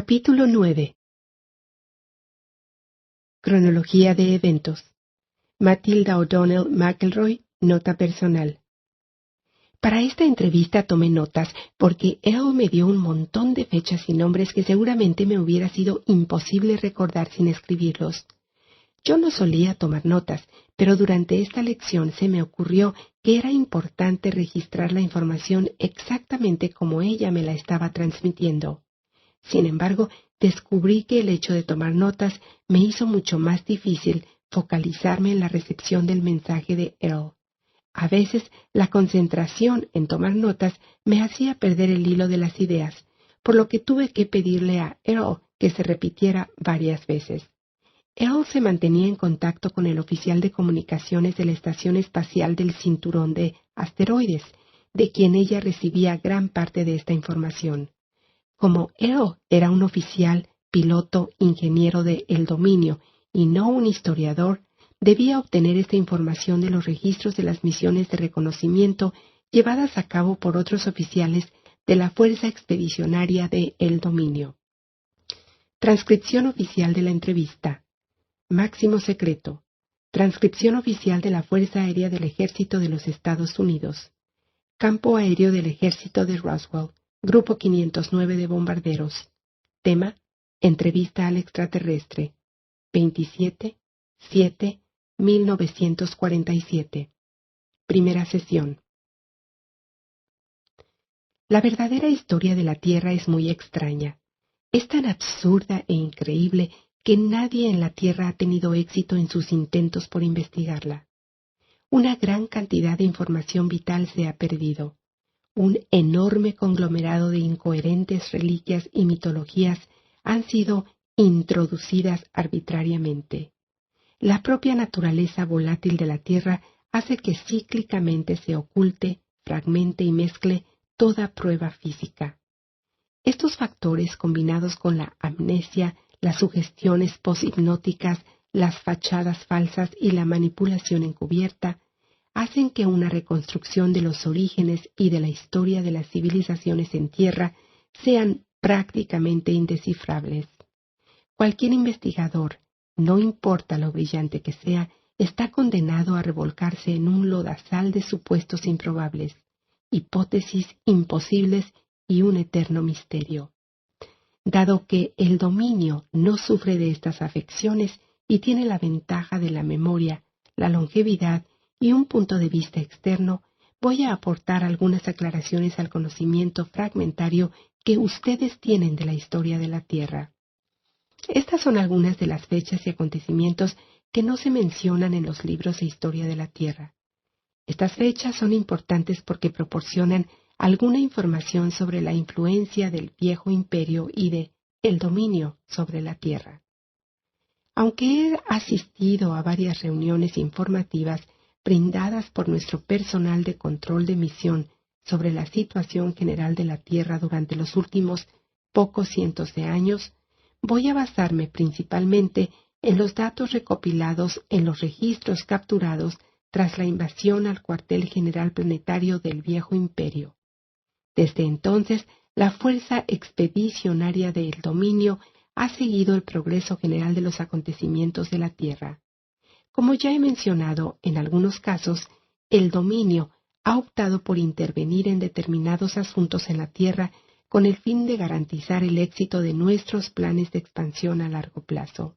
Capítulo 9. Cronología de eventos. Matilda O'Donnell McElroy, nota personal. Para esta entrevista tomé notas porque Elle me dio un montón de fechas y nombres que seguramente me hubiera sido imposible recordar sin escribirlos. Yo no solía tomar notas, pero durante esta lección se me ocurrió que era importante registrar la información exactamente como ella me la estaba transmitiendo. Sin embargo, descubrí que el hecho de tomar notas me hizo mucho más difícil focalizarme en la recepción del mensaje de Elle. A veces, la concentración en tomar notas me hacía perder el hilo de las ideas, por lo que tuve que pedirle a Elle que se repitiera varias veces. Elle se mantenía en contacto con el oficial de comunicaciones de la Estación Espacial del Cinturón de Asteroides, de quien ella recibía gran parte de esta información. Como Elle era un oficial, piloto, ingeniero de El Dominio y no un historiador, debía obtener esta información de los registros de las misiones de reconocimiento llevadas a cabo por otros oficiales de la Fuerza Expedicionaria de El Dominio. Transcripción oficial de la entrevista. Máximo secreto. Transcripción oficial de la Fuerza Aérea del Ejército de los Estados Unidos. Campo Aéreo del Ejército de Roswell. Grupo 509 de bombarderos. Tema: entrevista al extraterrestre. 27/7/1947. Primera sesión. La verdadera historia de la Tierra es muy extraña. Es tan absurda e increíble que nadie en la Tierra ha tenido éxito en sus intentos por investigarla. Una gran cantidad de información vital se ha perdido. Un enorme conglomerado de incoherentes reliquias y mitologías han sido introducidas arbitrariamente. La propia naturaleza volátil de la Tierra hace que cíclicamente se oculte, fragmente y mezcle toda prueba física. Estos factores, combinados con la amnesia, las sugestiones poshipnóticas, las fachadas falsas y la manipulación encubierta, hacen que una reconstrucción de los orígenes y de la historia de las civilizaciones en tierra sean prácticamente indescifrables. Cualquier investigador, no importa lo brillante que sea, está condenado a revolcarse en un lodazal de supuestos improbables, hipótesis imposibles y un eterno misterio. Dado que el dominio no sufre de estas afecciones y tiene la ventaja de la memoria, la longevidad y un punto de vista externo, voy a aportar algunas aclaraciones al conocimiento fragmentario que ustedes tienen de la historia de la Tierra. Estas son algunas de las fechas y acontecimientos que no se mencionan en los libros de historia de la Tierra. Estas fechas son importantes porque proporcionan alguna información sobre la influencia del viejo imperio y de el dominio sobre la Tierra. Aunque he asistido a varias reuniones informativas brindadas por nuestro personal de control de misión sobre la situación general de la Tierra durante los últimos pocos cientos de años, voy a basarme principalmente en los datos recopilados en los registros capturados tras la invasión al cuartel general planetario del Viejo Imperio. Desde entonces, la Fuerza Expedicionaria del Dominio ha seguido el progreso general de los acontecimientos de la Tierra. Como ya he mencionado, en algunos casos, el Dominio ha optado por intervenir en determinados asuntos en la Tierra con el fin de garantizar el éxito de nuestros planes de expansión a largo plazo.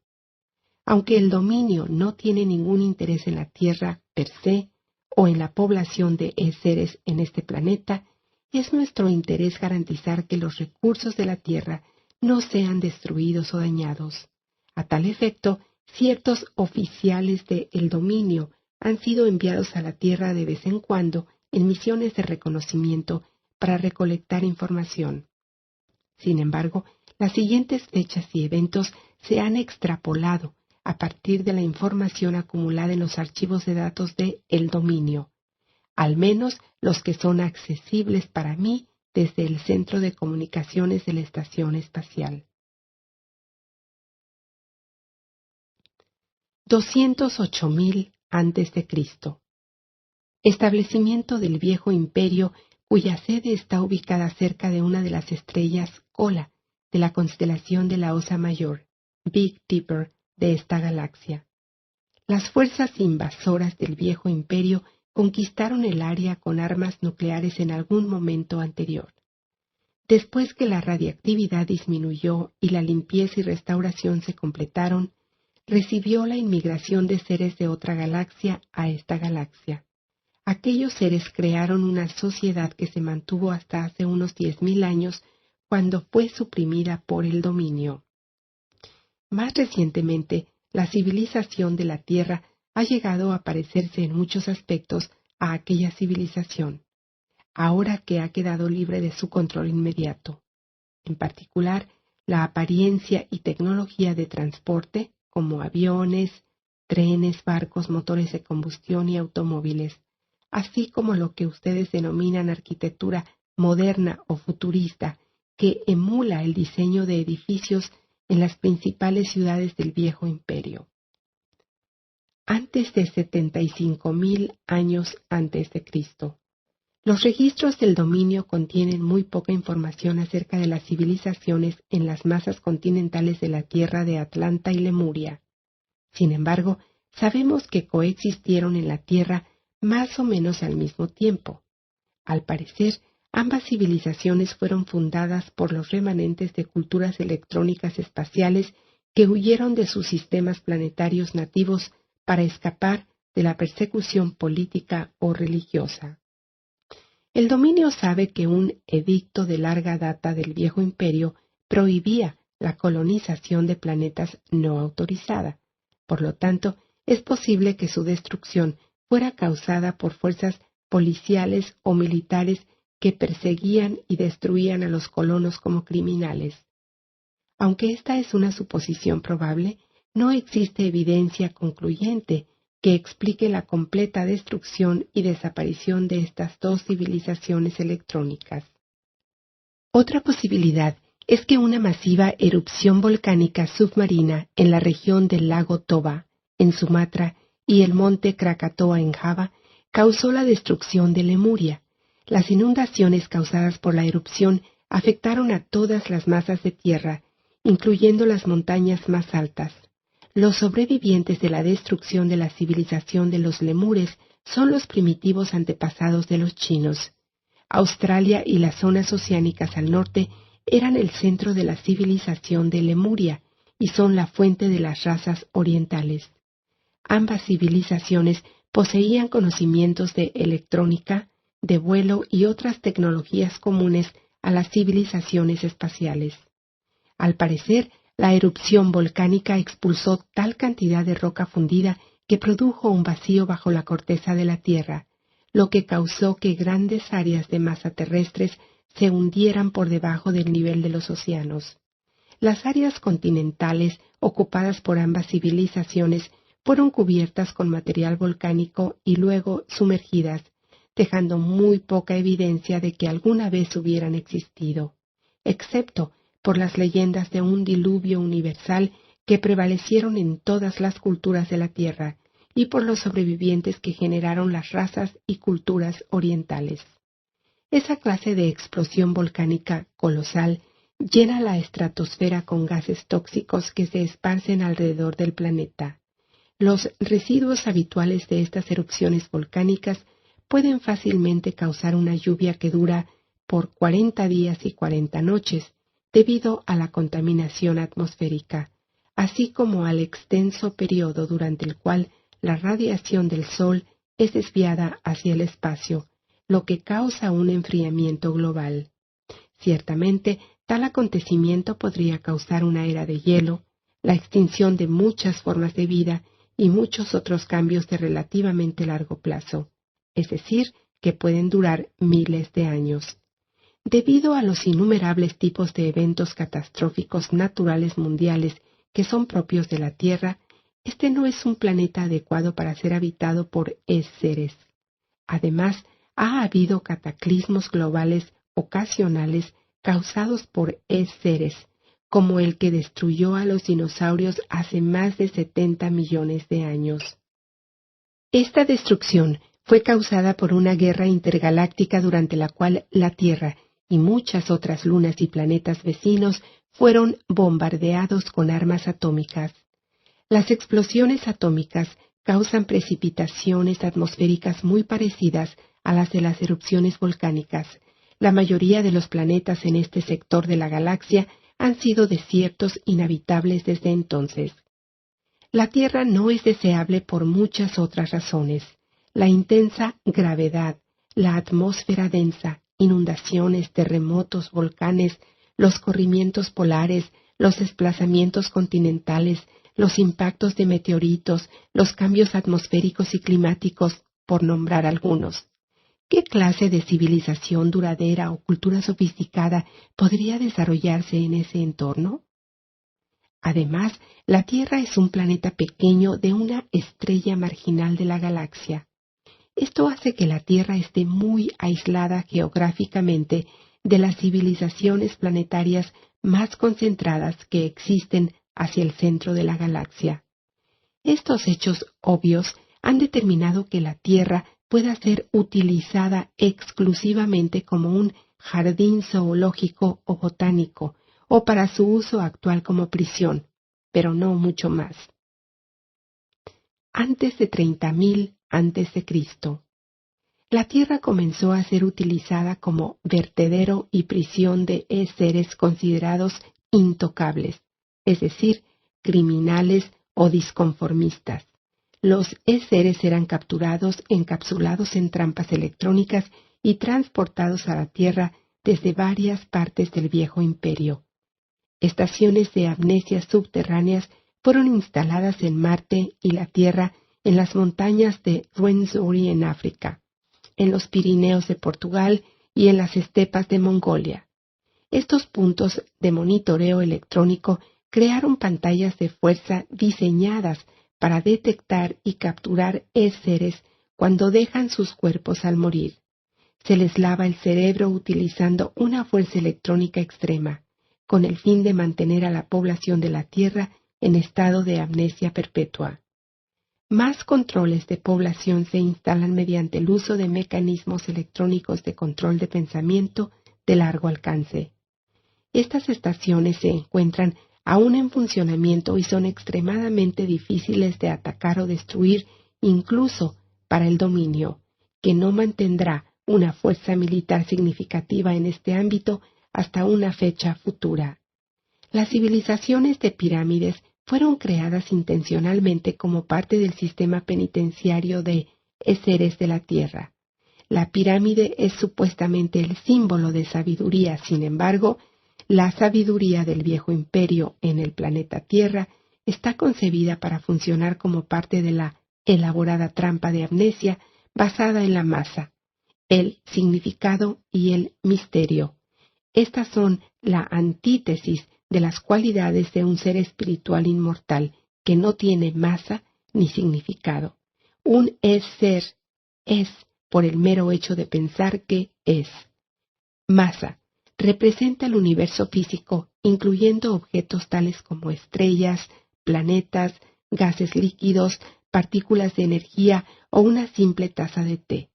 Aunque el dominio no tiene ningún interés en la Tierra per se o en la población de seres en este planeta, es nuestro interés garantizar que los recursos de la Tierra no sean destruidos o dañados. A tal efecto, ciertos oficiales del dominio han sido enviados a la Tierra de vez en cuando en misiones de reconocimiento para recolectar información. Sin embargo, las siguientes fechas y eventos se han extrapolado a partir de la información acumulada en los archivos de datos de el dominio, al menos los que son accesibles para mí desde el Centro de Comunicaciones de la Estación Espacial. 208.000 a.C. Establecimiento del Viejo Imperio, cuya sede está ubicada cerca de una de las estrellas Kola, de la constelación de la Osa Mayor, Big Dipper, de esta galaxia. Las fuerzas invasoras del viejo imperio conquistaron el área con armas nucleares en algún momento anterior. Después que la radiactividad disminuyó y la limpieza y restauración se completaron, recibió la inmigración de seres de otra galaxia a esta galaxia. Aquellos seres crearon una sociedad que se mantuvo hasta hace unos 10.000 años, cuando fue suprimida por el dominio. Más recientemente, la civilización de la Tierra ha llegado a parecerse en muchos aspectos a aquella civilización, ahora que ha quedado libre de su control inmediato. En particular, la apariencia y tecnología de transporte, como aviones, trenes, barcos, motores de combustión y automóviles, así como lo que ustedes denominan arquitectura moderna o futurista, que emula el diseño de edificios en las principales ciudades del viejo imperio. Antes de 75.000 años antes de Cristo, los registros del dominio contienen muy poca información acerca de las civilizaciones en las masas continentales de la Tierra de Atlanta y Lemuria. Sin embargo, sabemos que coexistieron en la Tierra más o menos al mismo tiempo. Al parecer, ambas civilizaciones fueron fundadas por los remanentes de culturas electrónicas espaciales que huyeron de sus sistemas planetarios nativos para escapar de la persecución política o religiosa. El dominio sabe que un edicto de larga data del viejo imperio prohibía la colonización de planetas no autorizada. Por lo tanto, es posible que su destrucción fuera causada por fuerzas policiales o militares que perseguían y destruían a los colonos como criminales. Aunque esta es una suposición probable, no existe evidencia concluyente que explique la completa destrucción y desaparición de estas dos civilizaciones electrónicas. Otra posibilidad es que una masiva erupción volcánica submarina en la región del lago Toba, en Sumatra, y el monte Krakatoa en Java, causó la destrucción de Lemuria. Las inundaciones causadas por la erupción afectaron a todas las masas de tierra, incluyendo las montañas más altas. Los sobrevivientes de la destrucción de la civilización de los lemures son los primitivos antepasados de los chinos. Australia y las zonas oceánicas al norte eran el centro de la civilización de Lemuria y son la fuente de las razas orientales. Ambas civilizaciones poseían conocimientos de electrónica, de vuelo y otras tecnologías comunes a las civilizaciones espaciales. Al parecer, la erupción volcánica expulsó tal cantidad de roca fundida que produjo un vacío bajo la corteza de la Tierra, lo que causó que grandes áreas de masa terrestres se hundieran por debajo del nivel de los océanos. Las áreas continentales ocupadas por ambas civilizaciones fueron cubiertas con material volcánico y luego sumergidas, dejando muy poca evidencia de que alguna vez hubieran existido, excepto por las leyendas de un diluvio universal que prevalecieron en todas las culturas de la Tierra y por los sobrevivientes que generaron las razas y culturas orientales. Esa clase de explosión volcánica colosal llena la estratosfera con gases tóxicos que se esparcen alrededor del planeta. Los residuos habituales de estas erupciones volcánicas pueden fácilmente causar una lluvia que dura por 40 días y 40 noches, debido a la contaminación atmosférica, así como al extenso periodo durante el cual la radiación del Sol es desviada hacia el espacio, lo que causa un enfriamiento global. Ciertamente, tal acontecimiento podría causar una era de hielo, la extinción de muchas formas de vida y muchos otros cambios de relativamente largo plazo, es decir, que pueden durar miles de años. Debido a los innumerables tipos de eventos catastróficos naturales mundiales que son propios de la Tierra, este no es un planeta adecuado para ser habitado por seres. Además, ha habido cataclismos globales ocasionales causados por seres, como el que destruyó a los dinosaurios hace más de 70 millones de años. Esta destrucción fue causada por una guerra intergaláctica durante la cual la Tierra y muchas otras lunas y planetas vecinos fueron bombardeados con armas atómicas. Las explosiones atómicas causan precipitaciones atmosféricas muy parecidas a las de las erupciones volcánicas. La mayoría de los planetas en este sector de la galaxia han sido desiertos inhabitables desde entonces. La Tierra no es deseable por muchas otras razones. La intensa gravedad, la atmósfera densa, inundaciones, terremotos, volcanes, los corrimientos polares, los desplazamientos continentales, los impactos de meteoritos, los cambios atmosféricos y climáticos, por nombrar algunos. ¿Qué clase de civilización duradera o cultura sofisticada podría desarrollarse en ese entorno? Además, la Tierra es un planeta pequeño de una estrella marginal de la galaxia. Esto hace que la Tierra esté muy aislada geográficamente de las civilizaciones planetarias más concentradas que existen hacia el centro de la galaxia. Estos hechos obvios han determinado que la Tierra pueda ser utilizada exclusivamente como un jardín zoológico o botánico, o para su uso actual como prisión, pero no mucho más. Antes de 30.000 a.C., la Tierra comenzó a ser utilizada como vertedero y prisión de seres considerados intocables, es decir, criminales o disconformistas. Los seres eran capturados, encapsulados en trampas electrónicas y transportados a la Tierra desde varias partes del Viejo Imperio. Estaciones de amnesia subterráneas fueron instaladas en Marte y la Tierra en las montañas de Rwenzori en África, en los Pirineos de Portugal y en las estepas de Mongolia. Estos puntos de monitoreo electrónico crearon pantallas de fuerza diseñadas para detectar y capturar seres cuando dejan sus cuerpos al morir. Se les lava el cerebro utilizando una fuerza electrónica extrema, con el fin de mantener a la población de la Tierra en estado de amnesia perpetua. Más controles de población se instalan mediante el uso de mecanismos electrónicos de control de pensamiento de largo alcance. Estas estaciones se encuentran aún en funcionamiento y son extremadamente difíciles de atacar o destruir, incluso para el dominio, que no mantendrá una fuerza militar significativa en este ámbito hasta una fecha futura. Las civilizaciones de pirámides fueron creadas intencionalmente como parte del sistema penitenciario de seres de la Tierra. La pirámide es supuestamente el símbolo de sabiduría, sin embargo, la sabiduría del Viejo Imperio en el planeta Tierra está concebida para funcionar como parte de la elaborada trampa de amnesia basada en la masa, el significado y el misterio. Estas son la antítesis de las cualidades de un ser espiritual inmortal que no tiene masa ni significado. Un ser es por el mero hecho de pensar que es. Masa representa el universo físico, incluyendo objetos tales como estrellas, planetas, gases líquidos, partículas de energía o una simple taza de té.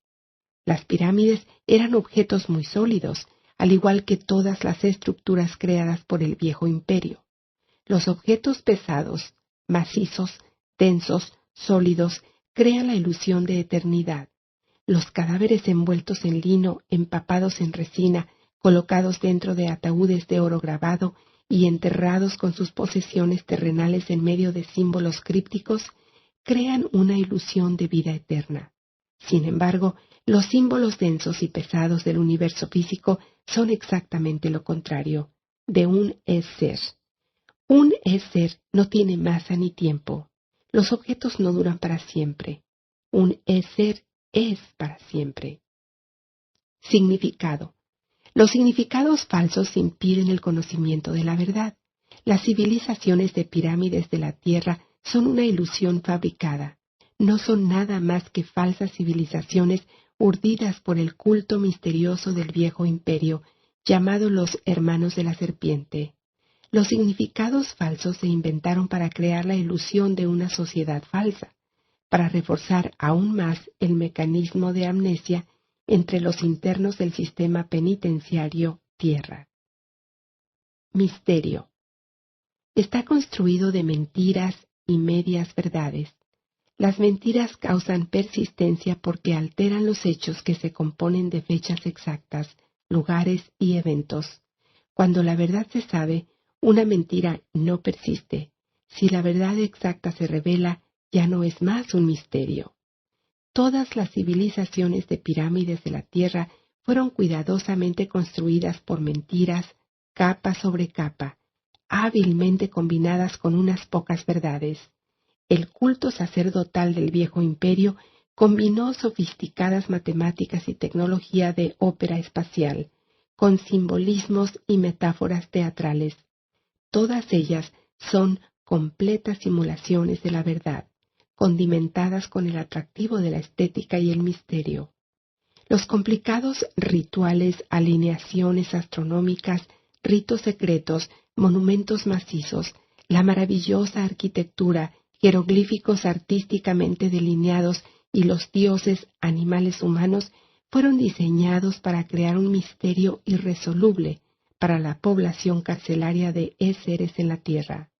Las pirámides eran objetos muy sólidos, al igual que todas las estructuras creadas por el Viejo Imperio. Los objetos pesados, macizos, densos, sólidos, crean la ilusión de eternidad. Los cadáveres envueltos en lino, empapados en resina, colocados dentro de ataúdes de oro grabado y enterrados con sus posesiones terrenales en medio de símbolos crípticos, crean una ilusión de vida eterna. Sin embargo, los símbolos densos y pesados del universo físico son exactamente lo contrario, de un ser. Un ser no tiene masa ni tiempo. Los objetos no duran para siempre. Un ser es para siempre. Significado. Los significados falsos impiden el conocimiento de la verdad. Las civilizaciones de pirámides de la Tierra son una ilusión fabricada. No son nada más que falsas civilizaciones urdidas por el culto misterioso del Viejo Imperio, llamado los Hermanos de la Serpiente. Los significados falsos se inventaron para crear la ilusión de una sociedad falsa, para reforzar aún más el mecanismo de amnesia entre los internos del sistema penitenciario Tierra. Misterio. Está construido de mentiras y medias verdades. Las mentiras causan persistencia porque alteran los hechos que se componen de fechas exactas, lugares y eventos. Cuando la verdad se sabe, una mentira no persiste. Si la verdad exacta se revela, ya no es más un misterio. Todas las civilizaciones de pirámides de la Tierra fueron cuidadosamente construidas por mentiras, capa sobre capa, hábilmente combinadas con unas pocas verdades. El culto sacerdotal del viejo imperio combinó sofisticadas matemáticas y tecnología de ópera espacial, con simbolismos y metáforas teatrales. Todas ellas son completas simulaciones de la verdad, condimentadas con el atractivo de la estética y el misterio. Los complicados rituales, alineaciones astronómicas, ritos secretos, monumentos macizos, la maravillosa arquitectura, jeroglíficos artísticamente delineados y los dioses, animales humanos fueron diseñados para crear un misterio irresoluble para la población carcelaria de seres en la Tierra.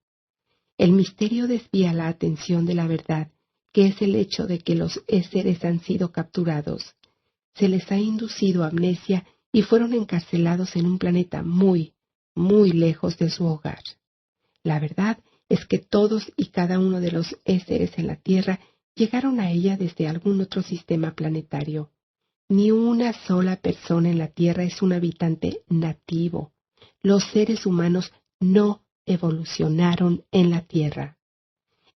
El misterio desvía la atención de la verdad, que es el hecho de que los seres han sido capturados. Se les ha inducido amnesia y fueron encarcelados en un planeta muy, muy lejos de su hogar. La verdad es que todos y cada uno de los seres en la Tierra llegaron a ella desde algún otro sistema planetario. Ni una sola persona en la Tierra es un habitante nativo. Los seres humanos no evolucionaron en la Tierra.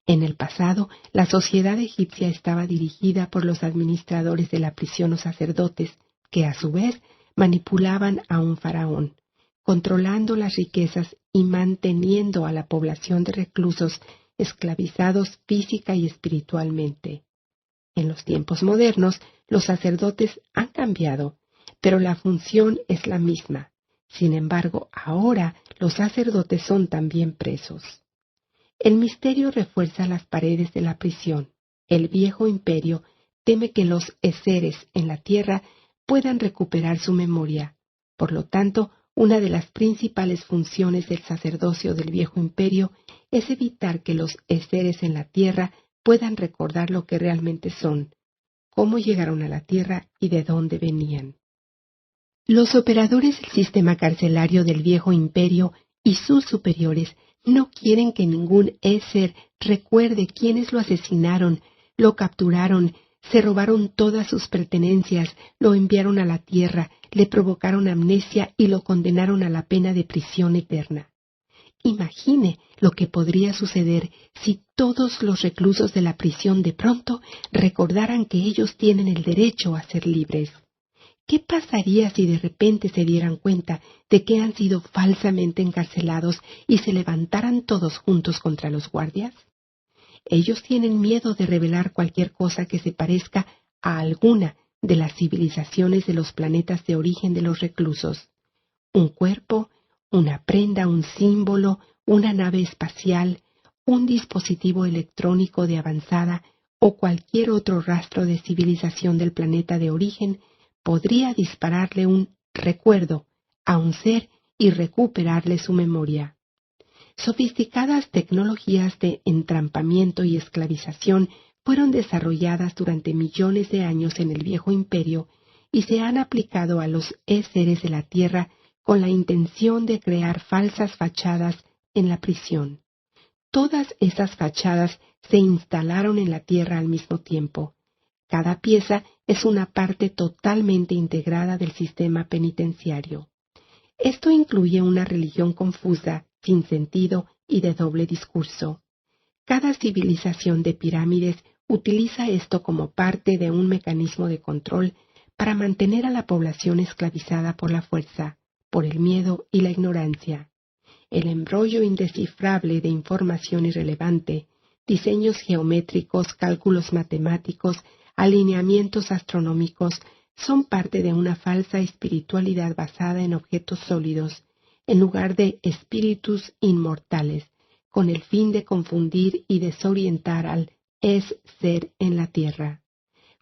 En el pasado, la sociedad egipcia estaba dirigida por los administradores de la prisión o sacerdotes, que a su vez manipulaban a un faraón, controlando las riquezas y manteniendo a la población de reclusos esclavizados física y espiritualmente. En los tiempos modernos, los sacerdotes han cambiado, pero la función es la misma. Sin embargo, ahora los sacerdotes son también presos. El misterio refuerza las paredes de la prisión. El viejo imperio teme que los seres en la tierra puedan recuperar su memoria. Por lo tanto, una de las principales funciones del sacerdocio del viejo imperio es evitar que los seres en la tierra puedan recordar lo que realmente son, cómo llegaron a la tierra y de dónde venían. Los operadores del sistema carcelario del viejo imperio y sus superiores no quieren que ningún ser recuerde quiénes lo asesinaron, lo capturaron, se robaron todas sus pertenencias, lo enviaron a la tierra, le provocaron amnesia y lo condenaron a la pena de prisión eterna. Imagine lo que podría suceder si todos los reclusos de la prisión de pronto recordaran que ellos tienen el derecho a ser libres. ¿Qué pasaría si de repente se dieran cuenta de que han sido falsamente encarcelados y se levantaran todos juntos contra los guardias? Ellos tienen miedo de revelar cualquier cosa que se parezca a alguna de las civilizaciones de los planetas de origen de los reclusos. Un cuerpo, una prenda, un símbolo, una nave espacial, un dispositivo electrónico de avanzada o cualquier otro rastro de civilización del planeta de origen podría dispararle un recuerdo a un ser y recuperarle su memoria. Sofisticadas tecnologías de entrampamiento y esclavización fueron desarrolladas durante millones de años en el viejo imperio y se han aplicado a los seres de la Tierra con la intención de crear falsas fachadas en la prisión. Todas esas fachadas se instalaron en la Tierra al mismo tiempo. Cada pieza es una parte totalmente integrada del sistema penitenciario. Esto incluye una religión confusa, sin sentido y de doble discurso. Cada civilización de pirámides utiliza esto como parte de un mecanismo de control para mantener a la población esclavizada por la fuerza, por el miedo y la ignorancia. El embrollo indescifrable de información irrelevante, diseños geométricos, cálculos matemáticos, alineamientos astronómicos, son parte de una falsa espiritualidad basada en objetos sólidos, en lugar de espíritus inmortales, con el fin de confundir y desorientar al ser en la tierra.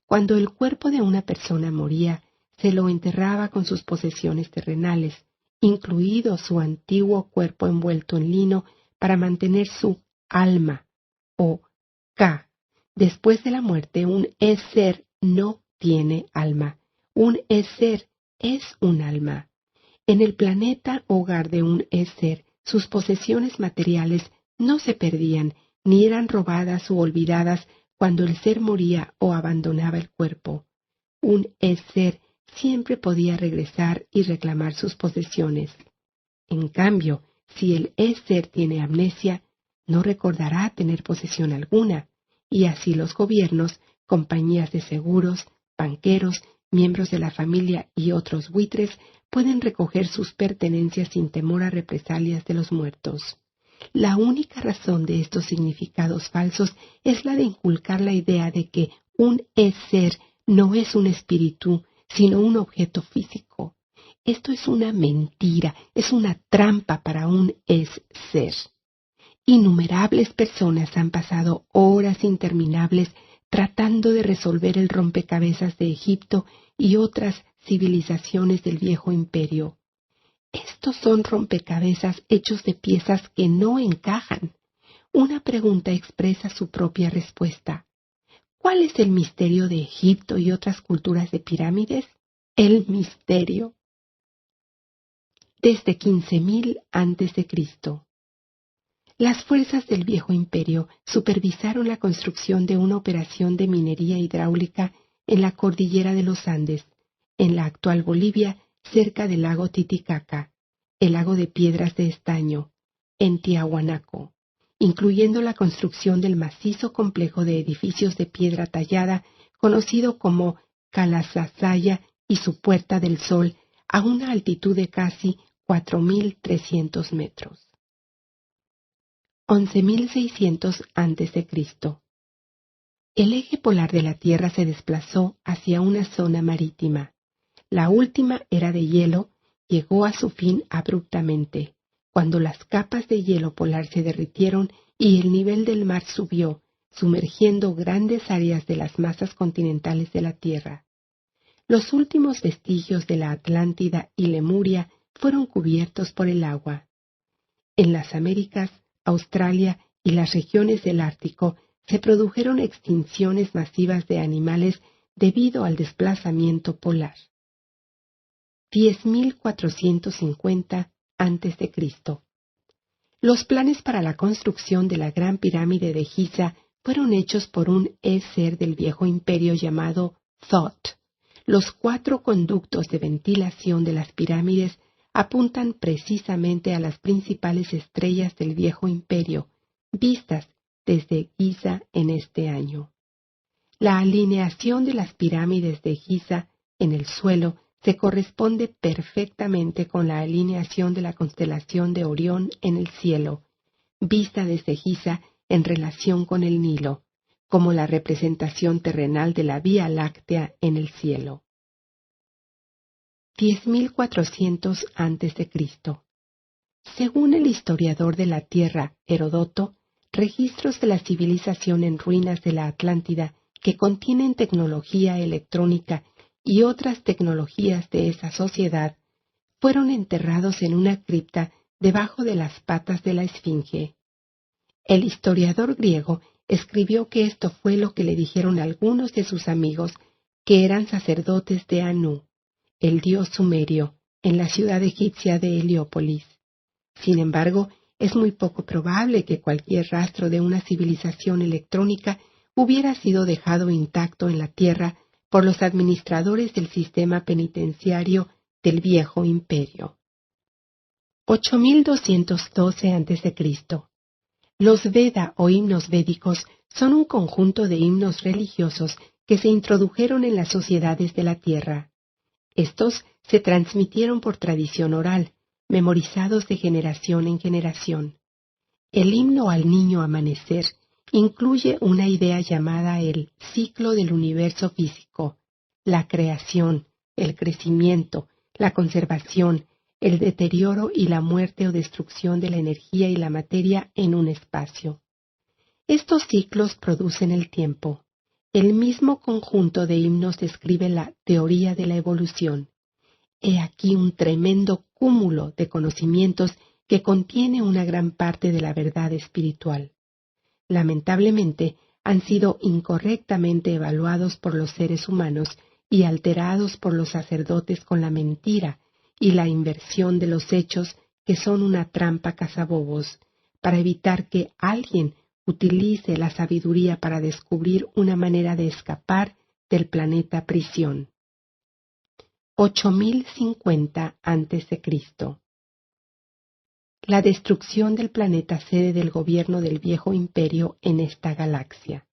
Cuando el cuerpo de una persona moría, se lo enterraba con sus posesiones terrenales, incluido su antiguo cuerpo envuelto en lino, para mantener su alma, o Ka. Después de la muerte, un es-ser no tiene alma. Un es-ser es un alma. En el planeta hogar de un es-ser, sus posesiones materiales no se perdían, ni eran robadas u olvidadas cuando el ser moría o abandonaba el cuerpo. Un es-ser siempre podía regresar y reclamar sus posesiones. En cambio, si el es-ser tiene amnesia, no recordará tener posesión alguna, y así los gobiernos, compañías de seguros, banqueros, miembros de la familia y otros buitres pueden recoger sus pertenencias sin temor a represalias de los muertos. La única razón de estos significados falsos es la de inculcar la idea de que un es-ser no es un espíritu, sino un objeto físico. Esto es una mentira, es una trampa para un es-ser. Innumerables personas han pasado horas interminables tratando de resolver el rompecabezas de Egipto y otras civilizaciones del viejo imperio. Estos son rompecabezas hechos de piezas que no encajan. Una pregunta expresa su propia respuesta. ¿Cuál es el misterio de Egipto y otras culturas de pirámides? El misterio. Desde 15.000 a.C. Las fuerzas del viejo imperio supervisaron la construcción de una operación de minería hidráulica en la cordillera de los Andes, en la actual Bolivia, cerca del lago Titicaca, el lago de piedras de estaño, en Tiahuanaco, incluyendo la construcción del macizo complejo de edificios de piedra tallada conocido como Calasasaya y su Puerta del Sol, a una altitud de casi 4.300 metros. 11.600 a.C. El eje polar de la Tierra se desplazó hacia una zona marítima. La última era de hielo, llegó a su fin abruptamente, cuando las capas de hielo polar se derritieron y el nivel del mar subió, sumergiendo grandes áreas de las masas continentales de la Tierra. Los últimos vestigios de la Atlántida y Lemuria fueron cubiertos por el agua. En las Américas, Australia y las regiones del Ártico se produjeron extinciones masivas de animales debido al desplazamiento polar. 10.450 a.C. Los planes para la construcción de la Gran Pirámide de Giza fueron hechos por un es-ser del viejo imperio llamado Thoth. Los 4 conductos de ventilación de las pirámides apuntan precisamente a las principales estrellas del viejo imperio, vistas desde Giza en este año. La alineación de las pirámides de Giza en el suelo se corresponde perfectamente con la alineación de la constelación de Orión en el cielo, vista desde Giza en relación con el Nilo, como la representación terrenal de la Vía Láctea en el cielo. 10.400 a.C. Según el historiador de la Tierra, Heródoto, registros de la civilización en ruinas de la Atlántida que contienen tecnología electrónica y otras tecnologías de esa sociedad fueron enterrados en una cripta debajo de las patas de la Esfinge. El historiador griego escribió que esto fue lo que le dijeron algunos de sus amigos que eran sacerdotes de Anu, el dios sumerio, en la ciudad egipcia de Heliópolis. Sin embargo, es muy poco probable que cualquier rastro de una civilización electrónica hubiera sido dejado intacto en la Tierra por los administradores del sistema penitenciario del viejo imperio. 8.212 a.C. Los Veda o himnos védicos son un conjunto de himnos religiosos que se introdujeron en las sociedades de la Tierra. Estos se transmitieron por tradición oral, memorizados de generación en generación. El himno al niño amanecer incluye una idea llamada el ciclo del universo físico, la creación, el crecimiento, la conservación, el deterioro y la muerte o destrucción de la energía y la materia en un espacio. Estos ciclos producen el tiempo. El mismo conjunto de himnos describe la teoría de la evolución. He aquí un tremendo cúmulo de conocimientos que contiene una gran parte de la verdad espiritual. Lamentablemente, han sido incorrectamente evaluados por los seres humanos y alterados por los sacerdotes con la mentira y la inversión de los hechos, que son una trampa cazabobos, para evitar que alguien utilice la sabiduría para descubrir una manera de escapar del planeta prisión. 8050 a.C. La destrucción del planeta sede del gobierno del Viejo Imperio en esta galaxia.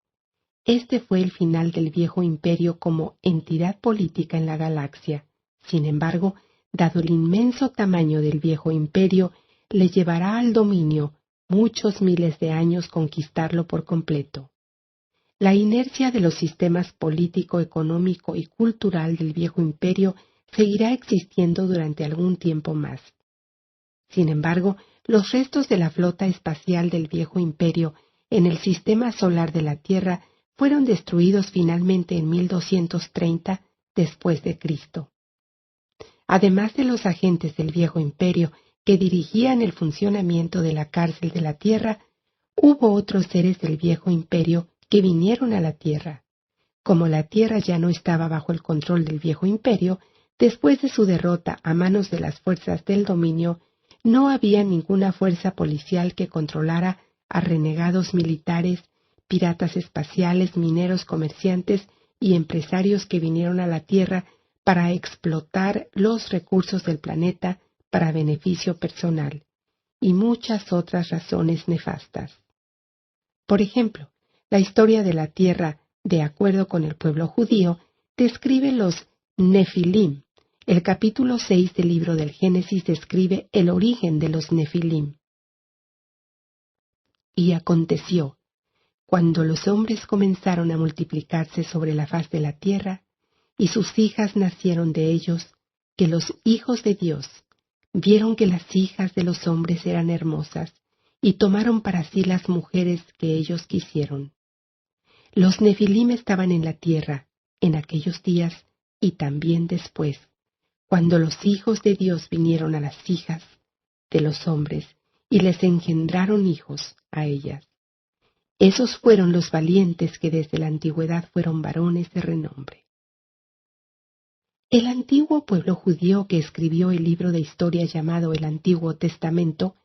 Este fue el final del Viejo Imperio como entidad política en la galaxia. Sin embargo, dado el inmenso tamaño del Viejo Imperio, le llevará al dominio muchos miles de años conquistarlo por completo. La inercia de los sistemas político, económico y cultural del Viejo Imperio seguirá existiendo durante algún tiempo más. Sin embargo, los restos de la flota espacial del Viejo Imperio en el sistema solar de la Tierra fueron destruidos finalmente en 1230 después de Cristo. Además de los agentes del Viejo Imperio que dirigían el funcionamiento de la cárcel de la Tierra, hubo otros seres del Viejo Imperio que vinieron a la Tierra. Como la Tierra ya no estaba bajo el control del Viejo Imperio, después de su derrota a manos de las fuerzas del dominio, no había ninguna fuerza policial que controlara a renegados militares, piratas espaciales, mineros, comerciantes y empresarios que vinieron a la Tierra para explotar los recursos del planeta para beneficio personal, y muchas otras razones nefastas. Por ejemplo, la historia de la Tierra, de acuerdo con el pueblo judío, describe los Nefilim. El capítulo 6 del libro del Génesis describe el origen de los Nefilim. Y aconteció, cuando los hombres comenzaron a multiplicarse sobre la faz de la tierra, y sus hijas nacieron de ellos, que los hijos de Dios vieron que las hijas de los hombres eran hermosas, y tomaron para sí las mujeres que ellos quisieron. Los Nefilim estaban en la tierra, en aquellos días, y también después, cuando los hijos de Dios vinieron a las hijas de los hombres, y les engendraron hijos a ellas. Esos fueron los valientes que desde la antigüedad fueron varones de renombre. El antiguo pueblo judío que escribió el libro de historia llamado el Antiguo Testamento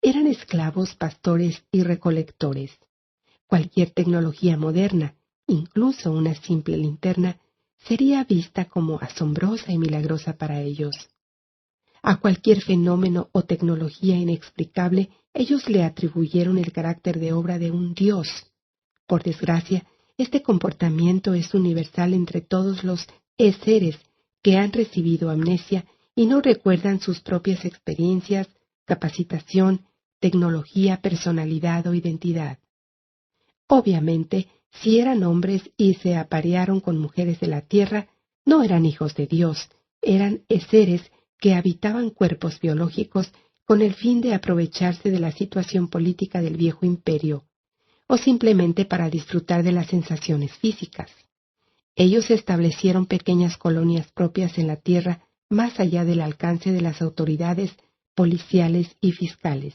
eran esclavos, pastores y recolectores. Cualquier tecnología moderna, incluso una simple linterna, sería vista como asombrosa y milagrosa para ellos. A cualquier fenómeno o tecnología inexplicable, ellos le atribuyeron el carácter de obra de un Dios. Por desgracia, este comportamiento es universal entre todos los seres que han recibido amnesia y no recuerdan sus propias experiencias, capacitación, tecnología, personalidad o identidad. Obviamente, si eran hombres y se aparearon con mujeres de la tierra, no eran hijos de Dios, eran seres que habitaban cuerpos biológicos con el fin de aprovecharse de la situación política del Viejo Imperio, o simplemente para disfrutar de las sensaciones físicas. Ellos establecieron pequeñas colonias propias en la tierra más allá del alcance de las autoridades policiales y fiscales.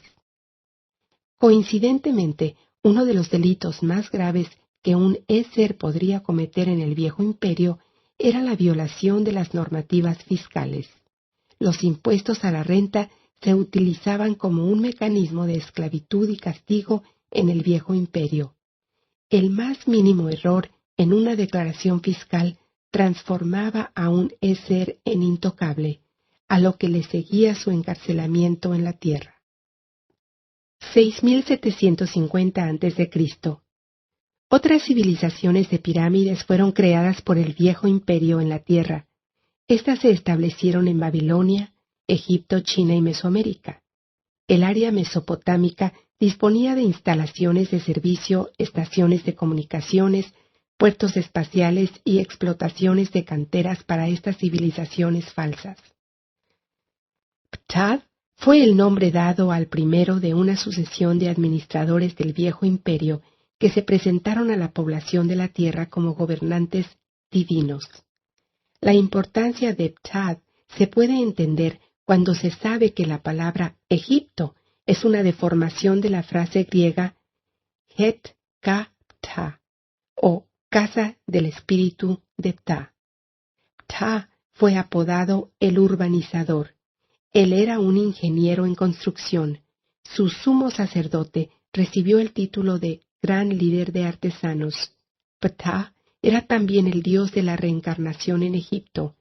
Coincidentemente, uno de los delitos más graves que un ser podría cometer en el Viejo Imperio era la violación de las normativas fiscales. Los impuestos a la renta se utilizaban como un mecanismo de esclavitud y castigo en el Viejo Imperio. El más mínimo error en una declaración fiscal transformaba a un ser en intocable, a lo que le seguía su encarcelamiento en la tierra. 6750 a.C. Otras civilizaciones de pirámides fueron creadas por el Viejo Imperio en la tierra. Estas se establecieron en Babilonia, Egipto, China y Mesoamérica. El área mesopotámica disponía de instalaciones de servicio, estaciones de comunicaciones, puertos espaciales y explotaciones de canteras para estas civilizaciones falsas. Ptah fue el nombre dado al primero de una sucesión de administradores del Viejo Imperio que se presentaron a la población de la Tierra como gobernantes divinos. La importancia de Ptah se puede entender cuando se sabe que la palabra Egipto es una deformación de la frase griega Het-ka-Ptah, o casa del espíritu de Ptah. Ptah fue apodado el urbanizador. Él era un ingeniero en construcción. Su sumo sacerdote recibió el título de gran líder de artesanos. Ptah era también el dios de la reencarnación en Egipto.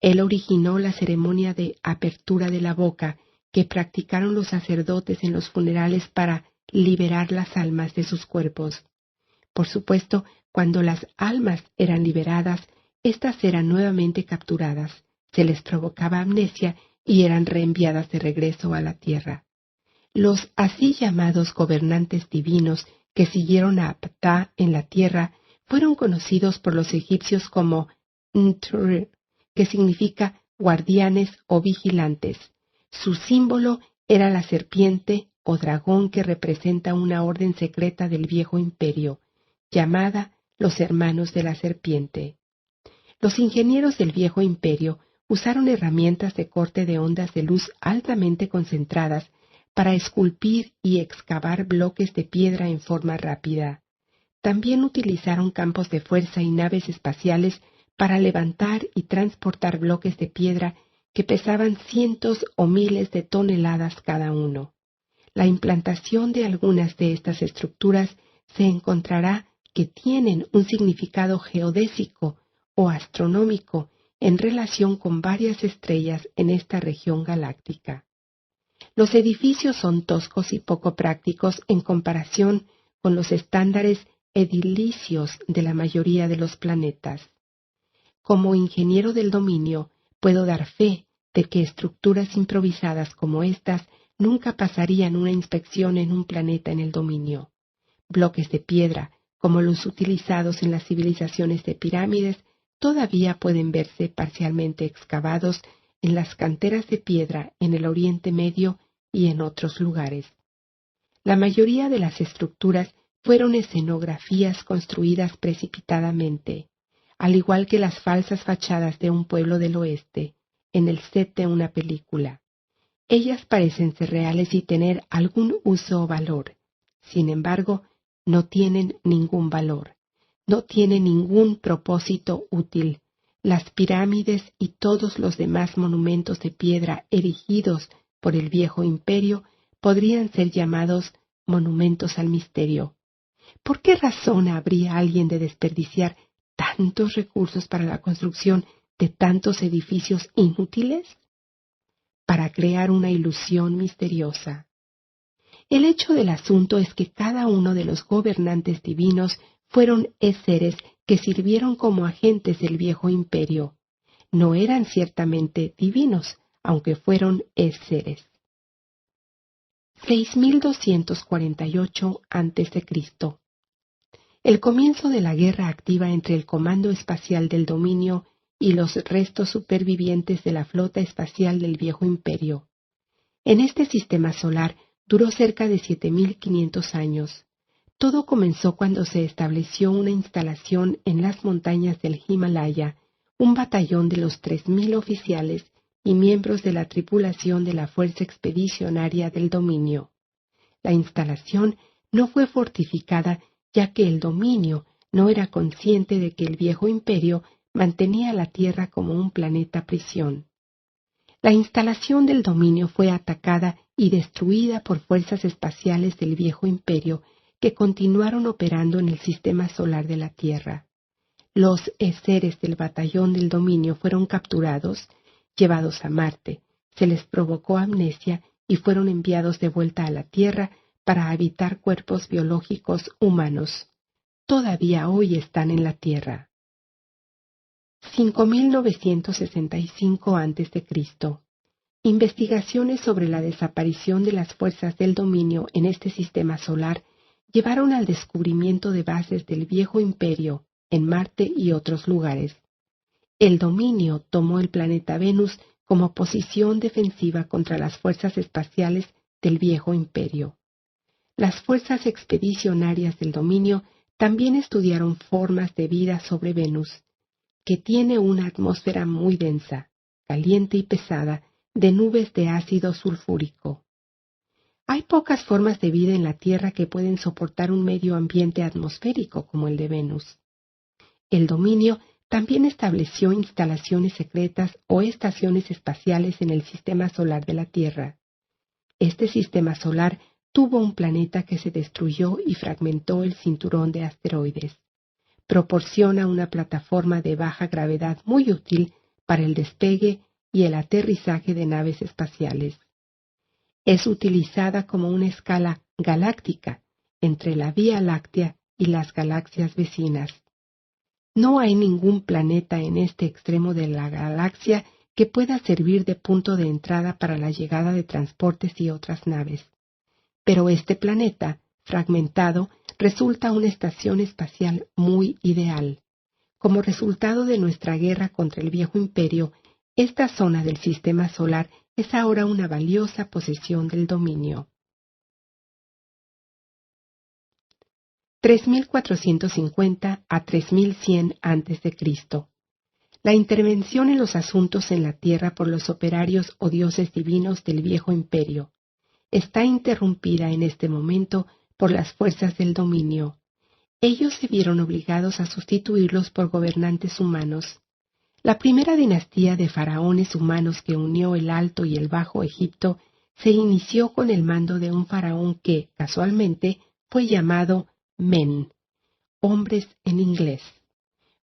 Él originó la ceremonia de apertura de la boca que practicaron los sacerdotes en los funerales para liberar las almas de sus cuerpos. Por supuesto, cuando las almas eran liberadas, éstas eran nuevamente capturadas, se les provocaba amnesia y eran reenviadas de regreso a la tierra. Los así llamados gobernantes divinos que siguieron a Ptah en la tierra fueron conocidos por los egipcios como Ntr, que significa guardianes o vigilantes. Su símbolo era la serpiente o dragón que representa una orden secreta del viejo imperio, llamada los hermanos de la serpiente. Los ingenieros del viejo imperio usaron herramientas de corte de ondas de luz altamente concentradas para esculpir y excavar bloques de piedra en forma rápida. También utilizaron campos de fuerza y naves espaciales para levantar y transportar bloques de piedra que pesaban cientos o miles de toneladas cada uno. La implantación de algunas de estas estructuras se encontrará que tienen un significado geodésico o astronómico en relación con varias estrellas en esta región galáctica. Los edificios son toscos y poco prácticos en comparación con los estándares edilicios de la mayoría de los planetas. Como ingeniero del dominio, puedo dar fe de que estructuras improvisadas como estas nunca pasarían una inspección en un planeta en el dominio. Bloques de piedra, como los utilizados en las civilizaciones de pirámides, todavía pueden verse parcialmente excavados en las canteras de piedra en el Oriente Medio y en otros lugares. La mayoría de las estructuras fueron escenografías construidas precipitadamente, al igual que las falsas fachadas de un pueblo del oeste, en el set de una película. Ellas parecen ser reales y tener algún uso o valor. Sin embargo, no tienen ningún valor. No tienen ningún propósito útil. Las pirámides y todos los demás monumentos de piedra erigidos por el viejo imperio podrían ser llamados monumentos al misterio. ¿Por qué razón habría alguien de desperdiciar tantos recursos para la construcción de tantos edificios inútiles? Para crear una ilusión misteriosa. El hecho del asunto es que cada uno de los gobernantes divinos fueron seres que sirvieron como agentes del viejo imperio. No eran ciertamente divinos, aunque fueron seres. 6248 a.C. El comienzo de la guerra activa entre el Comando Espacial del Dominio y los restos supervivientes de la flota espacial del viejo imperio. En este sistema solar duró cerca de 7500 años. Todo comenzó cuando se estableció una instalación en las montañas del Himalaya, un batallón de los 3000 oficiales y miembros de la tripulación de la Fuerza Expedicionaria del Dominio. La instalación no fue fortificada ya que el Dominio no era consciente de que el viejo imperio mantenía la Tierra como un planeta prisión. La instalación del Dominio fue atacada y destruida por fuerzas espaciales del viejo imperio que continuaron operando en el sistema solar de la Tierra. Los seres del batallón del Dominio fueron capturados, llevados a Marte, se les provocó amnesia y fueron enviados de vuelta a la Tierra para habitar cuerpos biológicos humanos. Todavía hoy están en la Tierra. 5965 a.C. Investigaciones sobre la desaparición de las fuerzas del dominio en este sistema solar llevaron al descubrimiento de bases del viejo imperio en Marte y otros lugares. El dominio tomó el planeta Venus como posición defensiva contra las fuerzas espaciales del viejo imperio. Las fuerzas expedicionarias del dominio también estudiaron formas de vida sobre Venus, que tiene una atmósfera muy densa, caliente y pesada, de nubes de ácido sulfúrico. Hay pocas formas de vida en la Tierra que pueden soportar un medio ambiente atmosférico como el de Venus. El dominio también estableció instalaciones secretas o estaciones espaciales en el sistema solar de la Tierra. Este sistema solar tuvo un planeta que se destruyó y fragmentó el cinturón de asteroides. Proporciona una plataforma de baja gravedad muy útil para el despegue y el aterrizaje de naves espaciales. Es utilizada como una escala galáctica entre la Vía Láctea y las galaxias vecinas. No hay ningún planeta en este extremo de la galaxia que pueda servir de punto de entrada para la llegada de transportes y otras naves. Pero este planeta, fragmentado, resulta una estación espacial muy ideal. Como resultado de nuestra guerra contra el Viejo Imperio, esta zona del sistema solar es ahora una valiosa posesión del dominio. 3450 a 3100 a.C. La intervención en los asuntos en la tierra por los operarios o dioses divinos del Viejo Imperio está interrumpida en este momento por las fuerzas del dominio. Ellos se vieron obligados a sustituirlos por gobernantes humanos. La primera dinastía de faraones humanos que unió el Alto y el Bajo Egipto se inició con el mando de un faraón que, casualmente, fue llamado Men, hombres en inglés.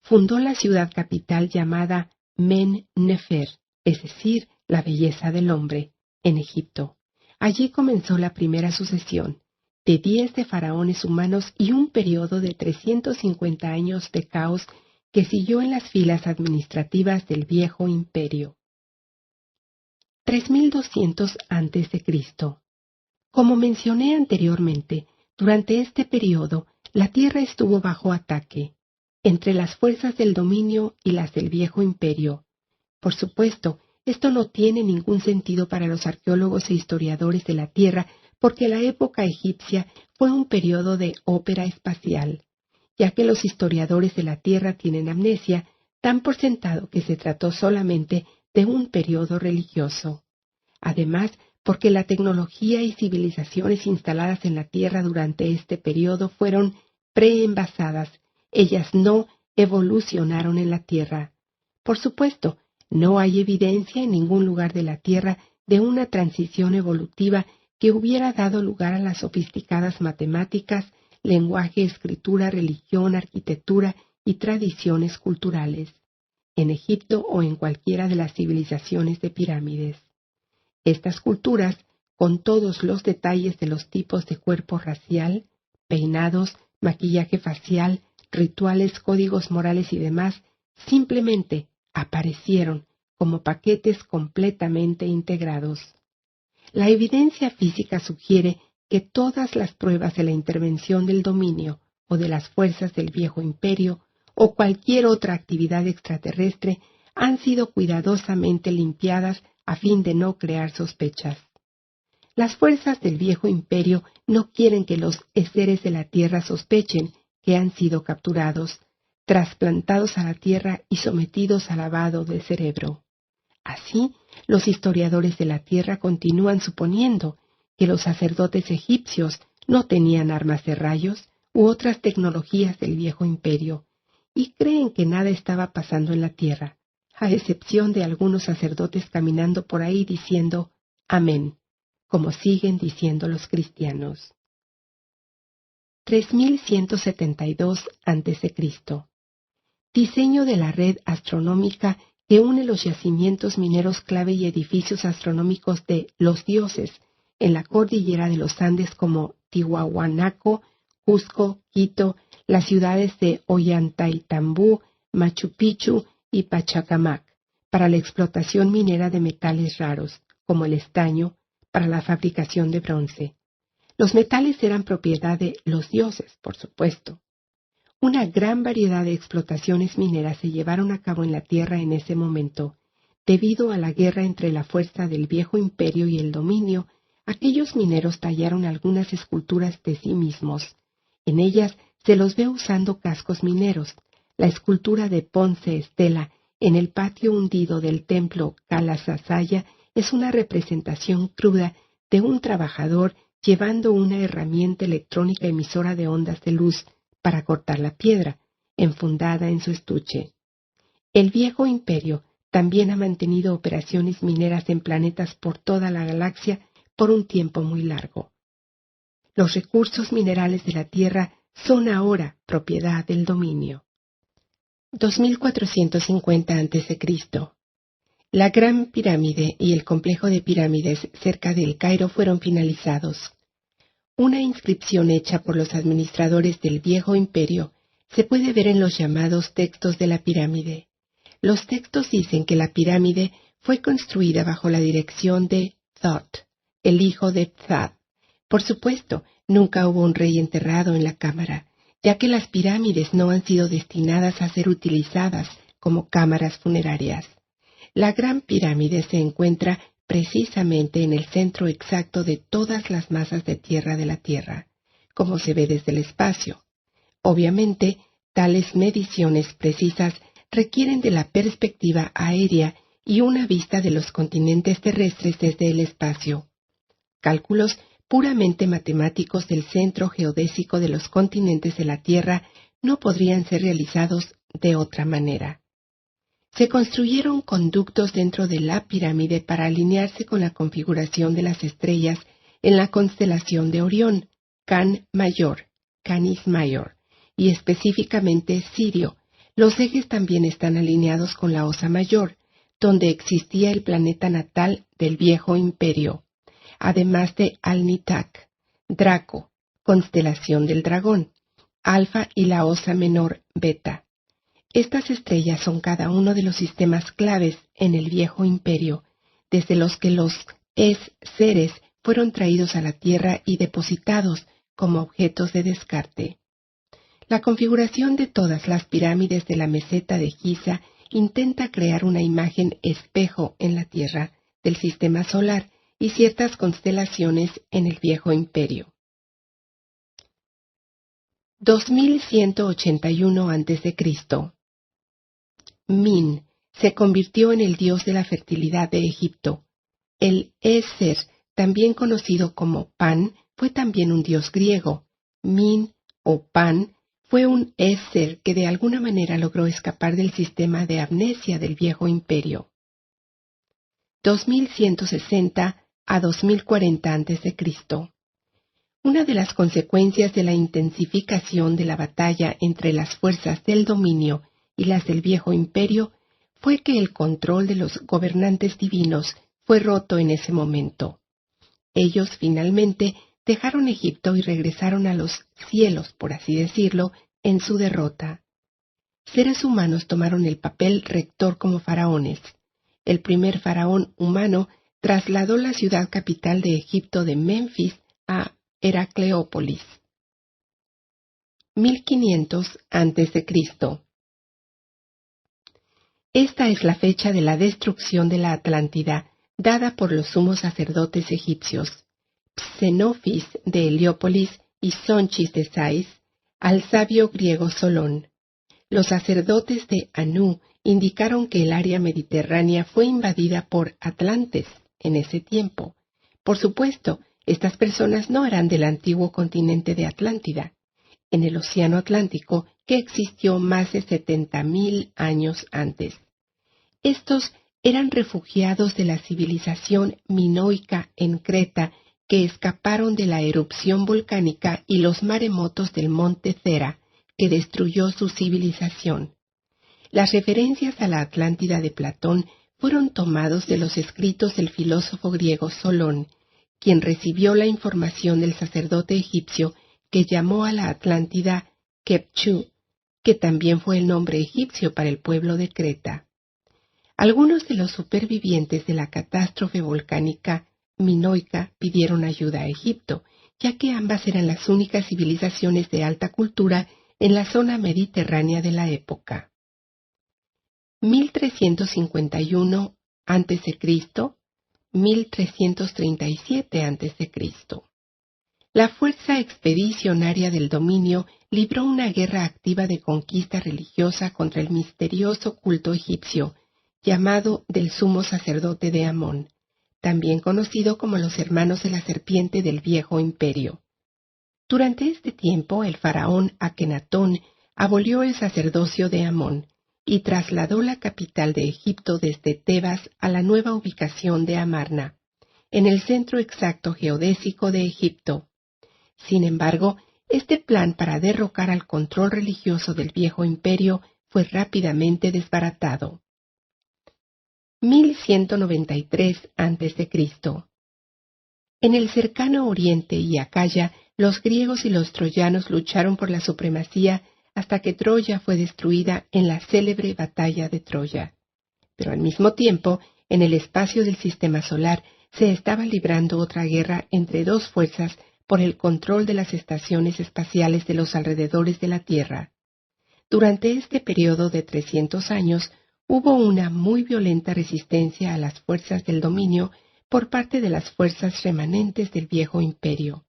Fundó la ciudad capital llamada Men-Nefer, es decir, la belleza del hombre, en Egipto. Allí comenzó la primera sucesión, de 10 de faraones humanos y un periodo de 350 años de caos que siguió en las filas administrativas del Viejo Imperio. 3200 a.C. Como mencioné anteriormente, durante este periodo, la Tierra estuvo bajo ataque, entre las fuerzas del dominio y las del Viejo Imperio. Por supuesto, esto no tiene ningún sentido para los arqueólogos e historiadores de la Tierra, porque la época egipcia fue un periodo de ópera espacial. Ya que los historiadores de la Tierra tienen amnesia, dan por sentado que se trató solamente de un periodo religioso. Además, porque la tecnología y civilizaciones instaladas en la Tierra durante este periodo fueron preenvasadas, ellas no evolucionaron en la Tierra. Por supuesto, no hay evidencia en ningún lugar de la Tierra de una transición evolutiva que hubiera dado lugar a las sofisticadas matemáticas, lenguaje, escritura, religión, arquitectura y tradiciones culturales, en Egipto o en cualquiera de las civilizaciones de pirámides. Estas culturas, con todos los detalles de los tipos de cuerpo racial, peinados, maquillaje facial, rituales, códigos morales y demás, simplemente aparecieron como paquetes completamente integrados. La evidencia física sugiere que todas las pruebas de la intervención del dominio o de las fuerzas del Viejo Imperio o cualquier otra actividad extraterrestre han sido cuidadosamente limpiadas a fin de no crear sospechas. Las fuerzas del Viejo Imperio no quieren que los seres de la Tierra sospechen que han sido capturados, trasplantados a la Tierra y sometidos a lavado de cerebro. Así, los historiadores de la Tierra continúan suponiendo que los sacerdotes egipcios no tenían armas de rayos u otras tecnologías del Viejo Imperio, y creen que nada estaba pasando en la Tierra, a excepción de algunos sacerdotes caminando por ahí diciendo «Amén», como siguen diciendo los cristianos. 3172 a.C. Diseño de la red astronómica que une los yacimientos mineros clave y edificios astronómicos de los dioses en la cordillera de los Andes como Tiahuanaco, Cusco, Quito, las ciudades de Ollantaytambo, Machu Picchu y Pachacamac, para la explotación minera de metales raros, como el estaño, para la fabricación de bronce. Los metales eran propiedad de los dioses, por supuesto. Una gran variedad de explotaciones mineras se llevaron a cabo en la Tierra en ese momento. Debido a la guerra entre la fuerza del Viejo Imperio y el dominio, aquellos mineros tallaron algunas esculturas de sí mismos. En ellas se los ve usando cascos mineros. La escultura de Ponce Estela en el patio hundido del templo Kala Sasaya es una representación cruda de un trabajador llevando una herramienta electrónica emisora de ondas de luz para cortar la piedra, enfundada en su estuche. El viejo imperio también ha mantenido operaciones mineras en planetas por toda la galaxia por un tiempo muy largo. Los recursos minerales de la Tierra son ahora propiedad del dominio. 2450 a.C. La Gran Pirámide y el complejo de pirámides cerca del Cairo fueron finalizados. Una inscripción hecha por los administradores del Viejo Imperio se puede ver en los llamados textos de la pirámide. Los textos dicen que la pirámide fue construida bajo la dirección de Thoth, el hijo de Ptah. Por supuesto, nunca hubo un rey enterrado en la cámara, ya que las pirámides no han sido destinadas a ser utilizadas como cámaras funerarias. La Gran Pirámide se encuentra precisamente en el centro exacto de todas las masas de tierra de la Tierra, como se ve desde el espacio. Obviamente, tales mediciones precisas requieren de la perspectiva aérea y una vista de los continentes terrestres desde el espacio. Cálculos puramente matemáticos del centro geodésico de los continentes de la Tierra no podrían ser realizados de otra manera. Se construyeron conductos dentro de la pirámide para alinearse con la configuración de las estrellas en la constelación de Orión, Canis Major, y específicamente Sirio. Los ejes también están alineados con la Osa Mayor, donde existía el planeta natal del Viejo Imperio, además de Alnitak, Draco, constelación del dragón, Alfa y la Osa Menor Beta. Estas estrellas son cada uno de los sistemas claves en el Viejo Imperio, desde los que los seres fueron traídos a la Tierra y depositados como objetos de descarte. La configuración de todas las pirámides de la meseta de Giza intenta crear una imagen espejo en la Tierra del sistema solar y ciertas constelaciones en el Viejo Imperio. 2181 a.C. Min se convirtió en el dios de la fertilidad de Egipto. El Ser, también conocido como Pan, fue también un dios griego. Min o Pan fue un Ser que de alguna manera logró escapar del sistema de amnesia del Viejo Imperio. 2160 a 2040 a.C. Una de las consecuencias de la intensificación de la batalla entre las fuerzas del dominio y las del Viejo Imperio fue que el control de los gobernantes divinos fue roto en ese momento. Ellos finalmente dejaron Egipto y regresaron a los cielos, por así decirlo, en su derrota. Seres humanos tomaron el papel rector como faraones. El primer faraón humano trasladó la ciudad capital de Egipto de Memphis a Heracleópolis. 1500 a.C. Esta es la fecha de la destrucción de la Atlántida, dada por los sumos sacerdotes egipcios, Psenophis de Heliópolis y Sonchis de Sais, al sabio griego Solón. Los sacerdotes de Anu indicaron que el área mediterránea fue invadida por atlantes en ese tiempo. Por supuesto, estas personas no eran del antiguo continente de Atlántida, en el Océano Atlántico, que existió más de 70.000 años antes. Estos eran refugiados de la civilización minoica en Creta, que escaparon de la erupción volcánica y los maremotos del monte Cera, que destruyó su civilización. Las referencias a la Atlántida de Platón fueron tomados de los escritos del filósofo griego Solón, quien recibió la información del sacerdote egipcio que llamó a la Atlántida Khepchu, que también fue el nombre egipcio para el pueblo de Creta. Algunos de los supervivientes de la catástrofe volcánica minoica pidieron ayuda a Egipto, ya que ambas eran las únicas civilizaciones de alta cultura en la zona mediterránea de la época. 1351 a.C., 1337 a.C. La fuerza expedicionaria del dominio libró una guerra activa de conquista religiosa contra el misterioso culto egipcio, llamado del sumo sacerdote de Amón, también conocido como los hermanos de la serpiente del viejo imperio. Durante este tiempo el faraón Akenatón abolió el sacerdocio de Amón y trasladó la capital de Egipto desde Tebas a la nueva ubicación de Amarna, en el centro exacto geodésico de Egipto. Sin embargo, este plan para derrocar al control religioso del viejo imperio fue rápidamente desbaratado. 1193 a.C. En el cercano Oriente y Acaya, los griegos y los troyanos lucharon por la supremacía hasta que Troya fue destruida en la célebre batalla de Troya. Pero al mismo tiempo, en el espacio del sistema solar se estaba librando otra guerra entre dos fuerzas por el control de las estaciones espaciales de los alrededores de la Tierra. Durante este periodo de 300 años, hubo una muy violenta resistencia a las fuerzas del dominio por parte de las fuerzas remanentes del viejo imperio.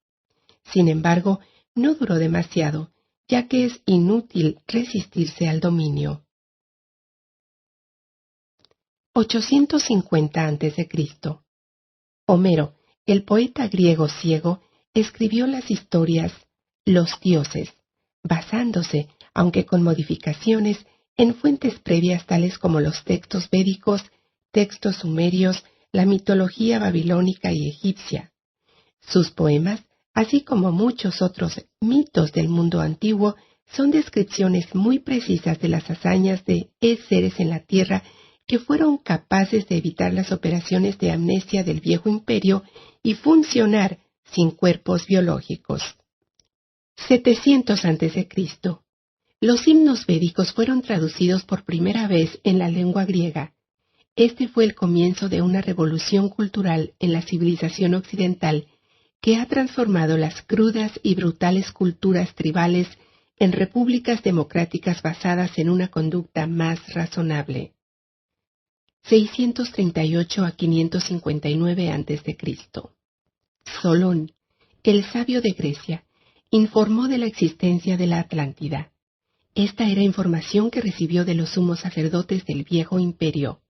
Sin embargo, no duró demasiado, ya que es inútil resistirse al dominio. 850 a.C. Homero, el poeta griego ciego, escribió las historias Los dioses, basándose, aunque con modificaciones, en fuentes previas tales como los textos védicos, textos sumerios, la mitología babilónica y egipcia. Sus poemas, así como muchos otros mitos del mundo antiguo, son descripciones muy precisas de las hazañas de seres en la tierra que fueron capaces de evitar las operaciones de amnesia del viejo imperio y funcionar sin cuerpos biológicos. 700 a.C. Los himnos védicos fueron traducidos por primera vez en la lengua griega. Este fue el comienzo de una revolución cultural en la civilización occidental que ha transformado las crudas y brutales culturas tribales en repúblicas democráticas basadas en una conducta más razonable. 638 a 559 a.C. Solón, el sabio de Grecia, informó de la existencia de la Atlántida. Esta era información que recibió de los sumos sacerdotes del viejo imperio,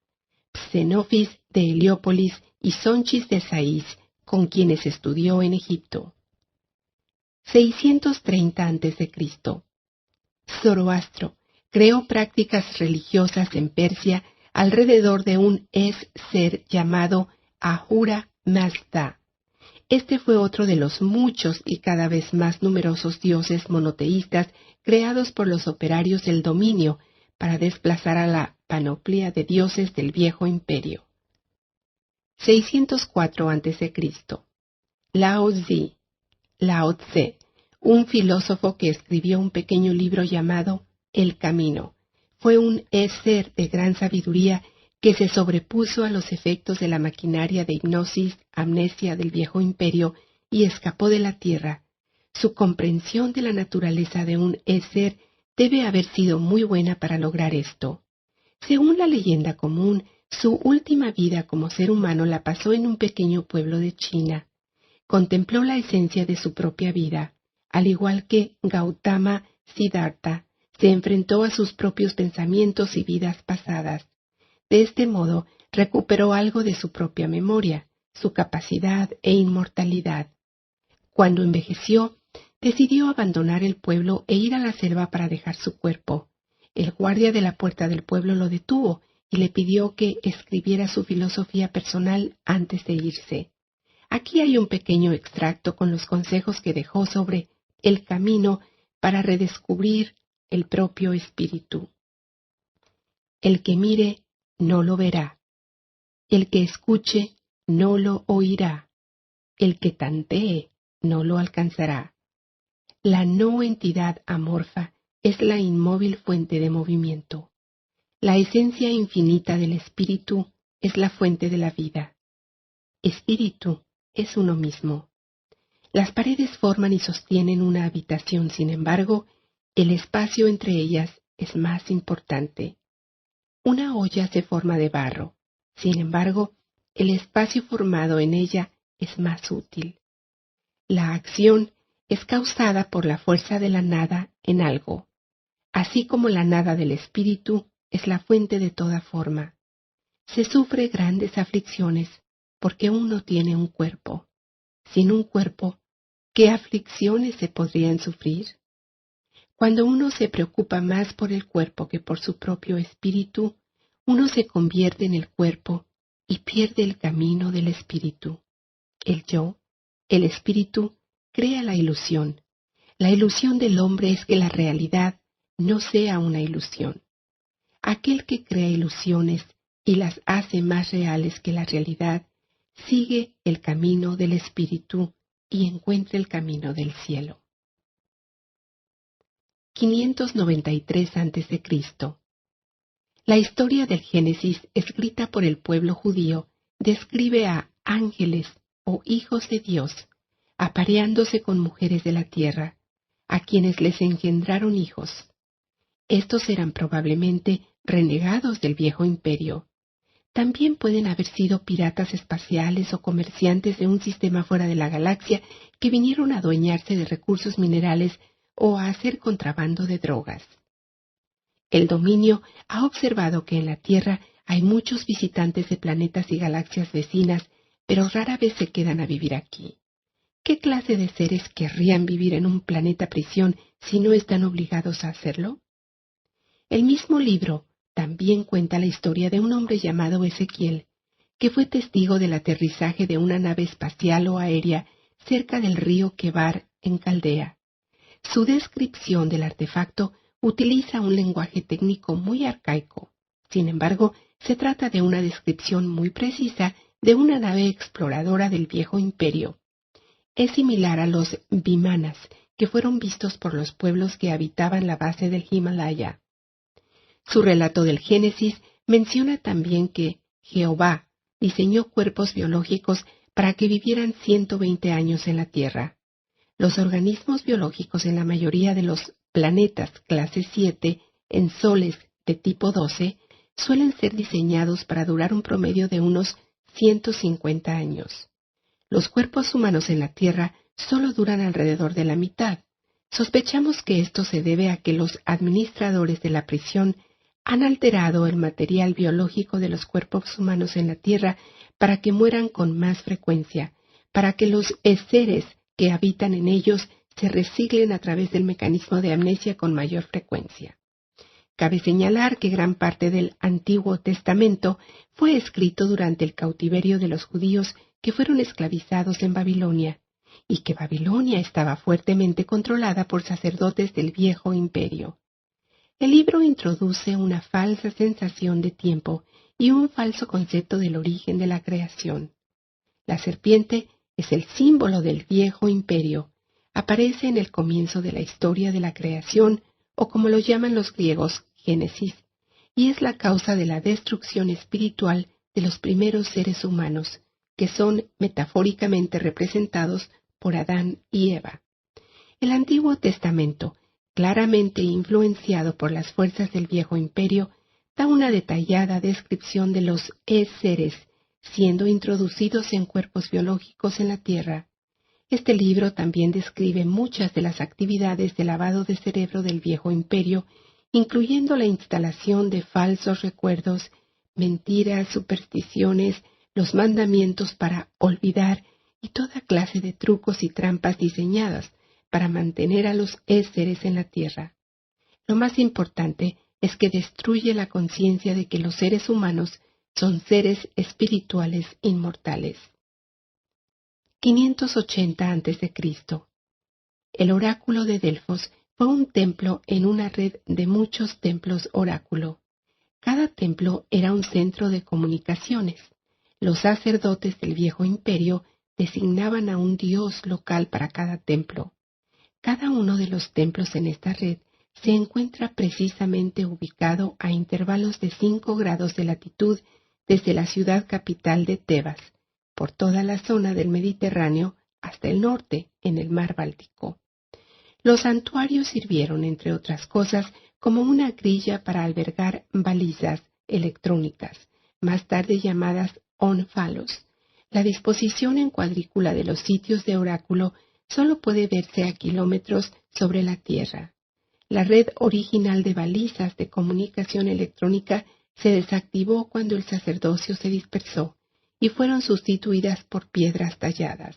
Xenofis de Heliópolis y Sonchis de Sais, con quienes estudió en Egipto. 630 a.C. Zoroastro creó prácticas religiosas en Persia alrededor de un ser llamado Ahura Mazda. Este fue otro de los muchos y cada vez más numerosos dioses monoteístas creados por los operarios del dominio para desplazar a la panoplia de dioses del viejo imperio. 604 a.C. Lao Tse, un filósofo que escribió un pequeño libro llamado El Camino, fue un ser de gran sabiduría que se sobrepuso a los efectos de la maquinaria de hipnosis, amnesia del viejo imperio y escapó de la tierra. Su comprensión de la naturaleza de un ser debe haber sido muy buena para lograr esto. Según la leyenda común, su última vida como ser humano la pasó en un pequeño pueblo de China. Contempló la esencia de su propia vida, al igual que Gautama Siddhartha se enfrentó a sus propios pensamientos y vidas pasadas. De este modo, recuperó algo de su propia memoria, su capacidad e inmortalidad. Cuando envejeció, decidió abandonar el pueblo e ir a la selva para dejar su cuerpo. El guardia de la puerta del pueblo lo detuvo y le pidió que escribiera su filosofía personal antes de irse. Aquí hay un pequeño extracto con los consejos que dejó sobre el camino para redescubrir el propio espíritu. El que mire, no lo verá. El que escuche, no lo oirá. El que tantee, no lo alcanzará. La no entidad amorfa es la inmóvil fuente de movimiento. La esencia infinita del espíritu es la fuente de la vida. Espíritu es uno mismo. Las paredes forman y sostienen una habitación, sin embargo, el espacio entre ellas es más importante. Una olla se forma de barro, sin embargo, el espacio formado en ella es más útil. La acción es causada por la fuerza de la nada en algo, así como la nada del espíritu es la fuente de toda forma. Se sufre grandes aflicciones porque uno tiene un cuerpo. Sin un cuerpo, ¿qué aflicciones se podrían sufrir? Cuando uno se preocupa más por el cuerpo que por su propio espíritu, uno se convierte en el cuerpo y pierde el camino del espíritu. El yo, el espíritu, crea la ilusión. La ilusión del hombre es que la realidad no sea una ilusión. Aquel que crea ilusiones y las hace más reales que la realidad, sigue el camino del espíritu y encuentra el camino del cielo. 593 a.C. La historia del Génesis, escrita por el pueblo judío, describe a ángeles o hijos de Dios, apareándose con mujeres de la tierra, a quienes les engendraron hijos. Estos eran probablemente renegados del viejo imperio. También pueden haber sido piratas espaciales o comerciantes de un sistema fuera de la galaxia que vinieron a adueñarse de recursos minerales o a hacer contrabando de drogas. El dominio ha observado que en la Tierra hay muchos visitantes de planetas y galaxias vecinas, pero rara vez se quedan a vivir aquí. ¿Qué clase de seres querrían vivir en un planeta prisión si no están obligados a hacerlo? El mismo libro también cuenta la historia de un hombre llamado Ezequiel, que fue testigo del aterrizaje de una nave espacial o aérea cerca del río Quebar, en Caldea. Su descripción del artefacto utiliza un lenguaje técnico muy arcaico. Sin embargo, se trata de una descripción muy precisa de una nave exploradora del viejo imperio. Es similar a los vimanas que fueron vistos por los pueblos que habitaban la base del Himalaya. Su relato del Génesis menciona también que Jehová diseñó cuerpos biológicos para que vivieran 120 años en la Tierra. Los organismos biológicos en la mayoría de los planetas clase 7 en soles de tipo 12 suelen ser diseñados para durar un promedio de unos 150 años. Los cuerpos humanos en la Tierra solo duran alrededor de la mitad. Sospechamos que esto se debe a que los administradores de la prisión han alterado el material biológico de los cuerpos humanos en la Tierra para que mueran con más frecuencia, para que los seres que habitan en ellos se reciclen a través del mecanismo de amnesia con mayor frecuencia. Cabe señalar que gran parte del Antiguo Testamento fue escrito durante el cautiverio de los judíos que fueron esclavizados en Babilonia, y que Babilonia estaba fuertemente controlada por sacerdotes del viejo imperio. El libro introduce una falsa sensación de tiempo y un falso concepto del origen de la creación. La serpiente es el símbolo del viejo imperio. Aparece en el comienzo de la historia de la creación, o como lo llaman los griegos, Génesis, y es la causa de la destrucción espiritual de los primeros seres humanos, que son metafóricamente representados por Adán y Eva. El Antiguo Testamento, claramente influenciado por las fuerzas del viejo imperio, da una detallada descripción de los seres siendo introducidos en cuerpos biológicos en la Tierra. Este libro también describe muchas de las actividades de lavado de cerebro del viejo imperio, incluyendo la instalación de falsos recuerdos, mentiras, supersticiones, los mandamientos para olvidar y toda clase de trucos y trampas diseñadas para mantener a los seres en la Tierra. Lo más importante es que destruye la conciencia de que los seres humanos son seres espirituales inmortales. 580 a.C. El oráculo de Delfos fue un templo en una red de muchos templos oráculo. Cada templo era un centro de comunicaciones. Los sacerdotes del viejo imperio designaban a un dios local para cada templo. Cada uno de los templos en esta red se encuentra precisamente ubicado a intervalos de 5 grados de latitud desde la ciudad capital de Tebas, por toda la zona del Mediterráneo hasta el norte, en el mar Báltico. Los santuarios sirvieron, entre otras cosas, como una grilla para albergar balizas electrónicas, más tarde llamadas ónfalos. La disposición en cuadrícula de los sitios de oráculo solo puede verse a kilómetros sobre la Tierra. La red original de balizas de comunicación electrónica se desactivó cuando el sacerdocio se dispersó, y fueron sustituidas por piedras talladas.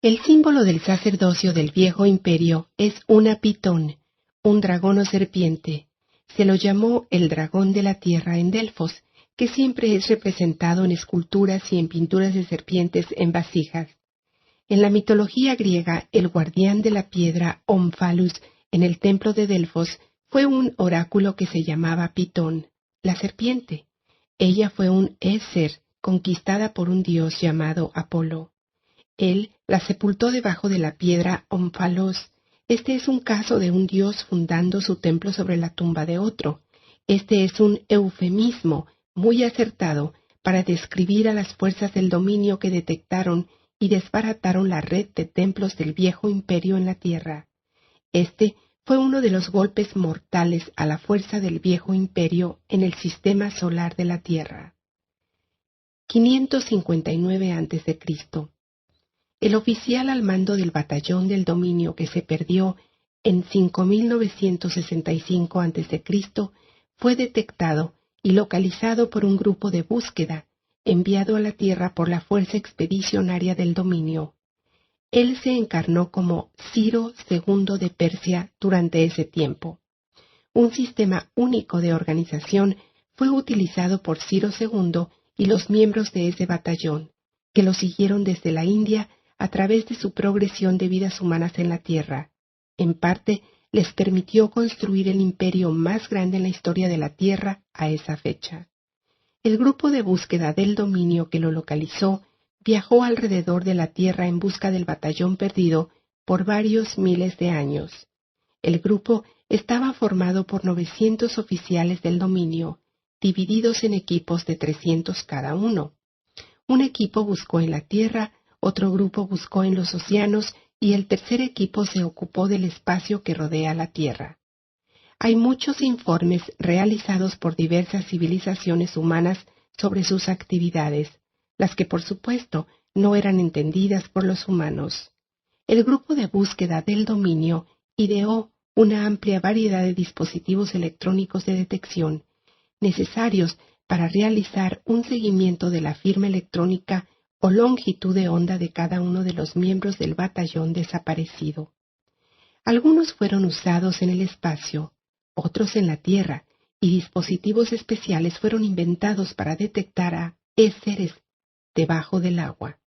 El símbolo del sacerdocio del viejo imperio es una pitón, un dragón o serpiente. Se lo llamó el dragón de la tierra en Delfos, que siempre es representado en esculturas y en pinturas de serpientes en vasijas. En la mitología griega, el guardián de la piedra Omphalus en el templo de Delfos fue un oráculo que se llamaba Pitón, la serpiente. Ella fue un Éser, conquistada por un dios llamado Apolo. Él la sepultó debajo de la piedra Omphalos. Este es un caso de un dios fundando su templo sobre la tumba de otro. Este es un eufemismo muy acertado para describir a las fuerzas del dominio que detectaron y desbarataron la red de templos del viejo imperio en la tierra. Este fue uno de los golpes mortales a la fuerza del viejo imperio en el sistema solar de la Tierra. 559 a.C. El oficial al mando del batallón del dominio que se perdió en 5965 a.C. fue detectado y localizado por un grupo de búsqueda enviado a la Tierra por la fuerza expedicionaria del dominio. Él se encarnó como Ciro II de Persia durante ese tiempo. Un sistema único de organización fue utilizado por Ciro II y los miembros de ese batallón, que lo siguieron desde la India a través de su progresión de vidas humanas en la Tierra. En parte, les permitió construir el imperio más grande en la historia de la Tierra a esa fecha. El grupo de búsqueda del dominio que lo localizó viajó alrededor de la Tierra en busca del batallón perdido por varios miles de años. El grupo estaba formado por 900 oficiales del dominio, divididos en equipos de 300 cada uno. Un equipo buscó en la Tierra, otro grupo buscó en los océanos y el tercer equipo se ocupó del espacio que rodea la Tierra. Hay muchos informes realizados por diversas civilizaciones humanas sobre sus actividades, las que por supuesto no eran entendidas por los humanos. El grupo de búsqueda del dominio ideó una amplia variedad de dispositivos electrónicos de detección, necesarios para realizar un seguimiento de la firma electrónica o longitud de onda de cada uno de los miembros del batallón desaparecido. Algunos fueron usados en el espacio, otros en la Tierra, y dispositivos especiales fueron inventados para detectar a seres debajo del agua.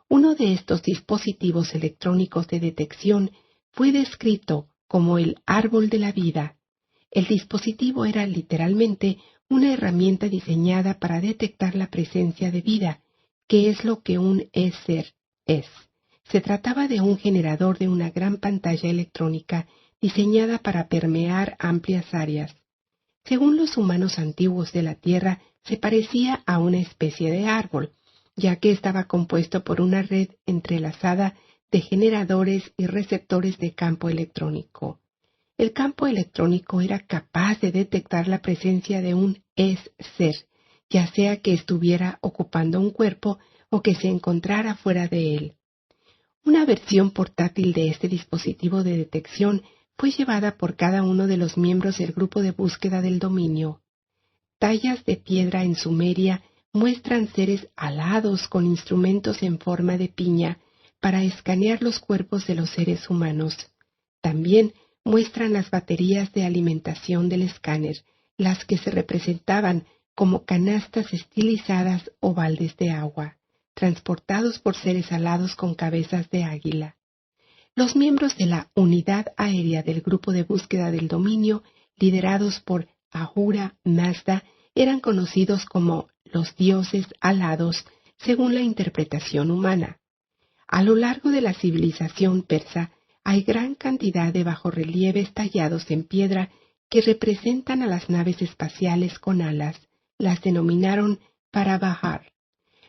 Uno de estos dispositivos electrónicos de detección fue descrito como el árbol de la vida. El dispositivo era literalmente una herramienta diseñada para detectar la presencia de vida, que es lo que un ser es. Se trataba de un generador de una gran pantalla electrónica diseñada para permear amplias áreas. Según los humanos antiguos de la Tierra, se parecía a una especie de árbol, ya que estaba compuesto por una red entrelazada de generadores y receptores de campo electrónico. El campo electrónico era capaz de detectar la presencia de un ser, ya sea que estuviera ocupando un cuerpo o que se encontrara fuera de él. Una versión portátil de este dispositivo de detección fue llevada por cada uno de los miembros del grupo de búsqueda del dominio. Tallas de piedra en Sumeria muestran seres alados con instrumentos en forma de piña para escanear los cuerpos de los seres humanos. También muestran las baterías de alimentación del escáner, las que se representaban como canastas estilizadas o baldes de agua, transportados por seres alados con cabezas de águila. Los miembros de la unidad aérea del grupo de búsqueda del dominio, liderados por Ahura Mazda, eran conocidos como los dioses alados, según la interpretación humana. A lo largo de la civilización persa hay gran cantidad de bajorrelieves tallados en piedra que representan a las naves espaciales con alas. Las denominaron Parabajar.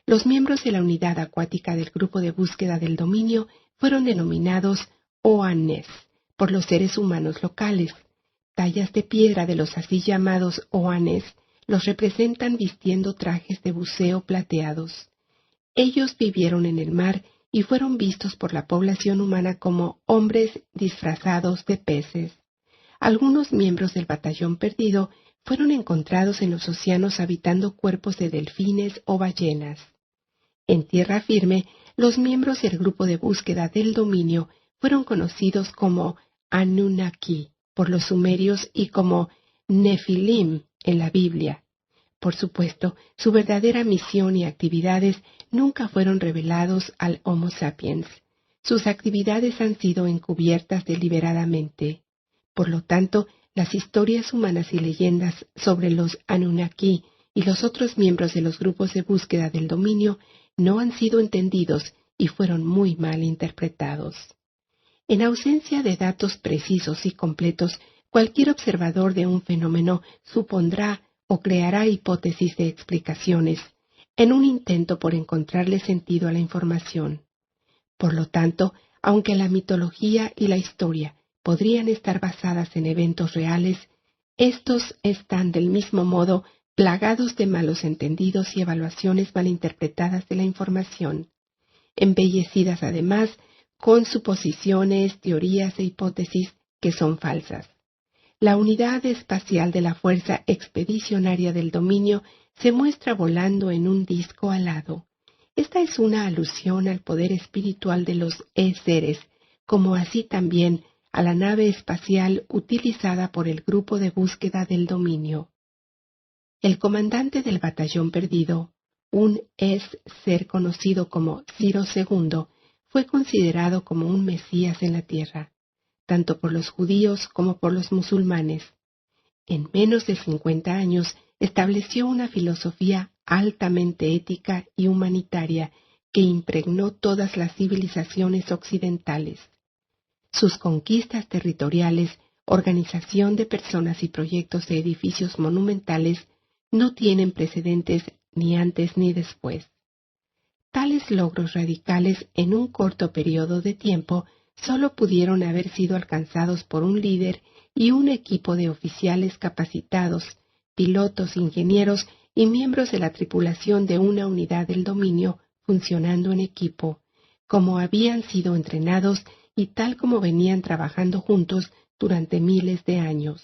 Los miembros de la unidad acuática del grupo de búsqueda del dominio fueron denominados Oannes por los seres humanos locales. Tallas de piedra de los así llamados Oannes los representan vistiendo trajes de buceo plateados. Ellos vivieron en el mar y fueron vistos por la población humana como hombres disfrazados de peces. Algunos miembros del batallón perdido fueron encontrados en los océanos habitando cuerpos de delfines o ballenas. En tierra firme, los miembros del grupo de búsqueda del dominio fueron conocidos como Anunnaki por los sumerios y como Nefilim en la Biblia. Por supuesto, su verdadera misión y actividades nunca fueron revelados al Homo sapiens. Sus actividades han sido encubiertas deliberadamente. Por lo tanto, las historias humanas y leyendas sobre los Anunnaki y los otros miembros de los grupos de búsqueda del dominio no han sido entendidos y fueron muy mal interpretados. En ausencia de datos precisos y completos, cualquier observador de un fenómeno supondrá o creará hipótesis de explicaciones, en un intento por encontrarle sentido a la información. Por lo tanto, aunque la mitología y la historia podrían estar basadas en eventos reales, estos están del mismo modo plagados de malos entendidos y evaluaciones malinterpretadas de la información, embellecidas además con suposiciones, teorías e hipótesis que son falsas. La unidad espacial de la Fuerza Expedicionaria del Dominio se muestra volando en un disco alado. Esta es una alusión al poder espiritual de los seres, como así también a la nave espacial utilizada por el grupo de búsqueda del dominio. El comandante del batallón perdido, un ser conocido como Ciro II, fue considerado como un mesías en la tierra, tanto por los judíos como por los musulmanes. En menos de 50 años estableció una filosofía altamente ética y humanitaria que impregnó todas las civilizaciones occidentales. Sus conquistas territoriales, organización de personas y proyectos de edificios monumentales no tienen precedentes ni antes ni después. Tales logros radicales en un corto periodo de tiempo solo pudieron haber sido alcanzados por un líder y un equipo de oficiales capacitados, pilotos, ingenieros y miembros de la tripulación de una unidad del dominio funcionando en equipo, como habían sido entrenados y tal como venían trabajando juntos durante miles de años.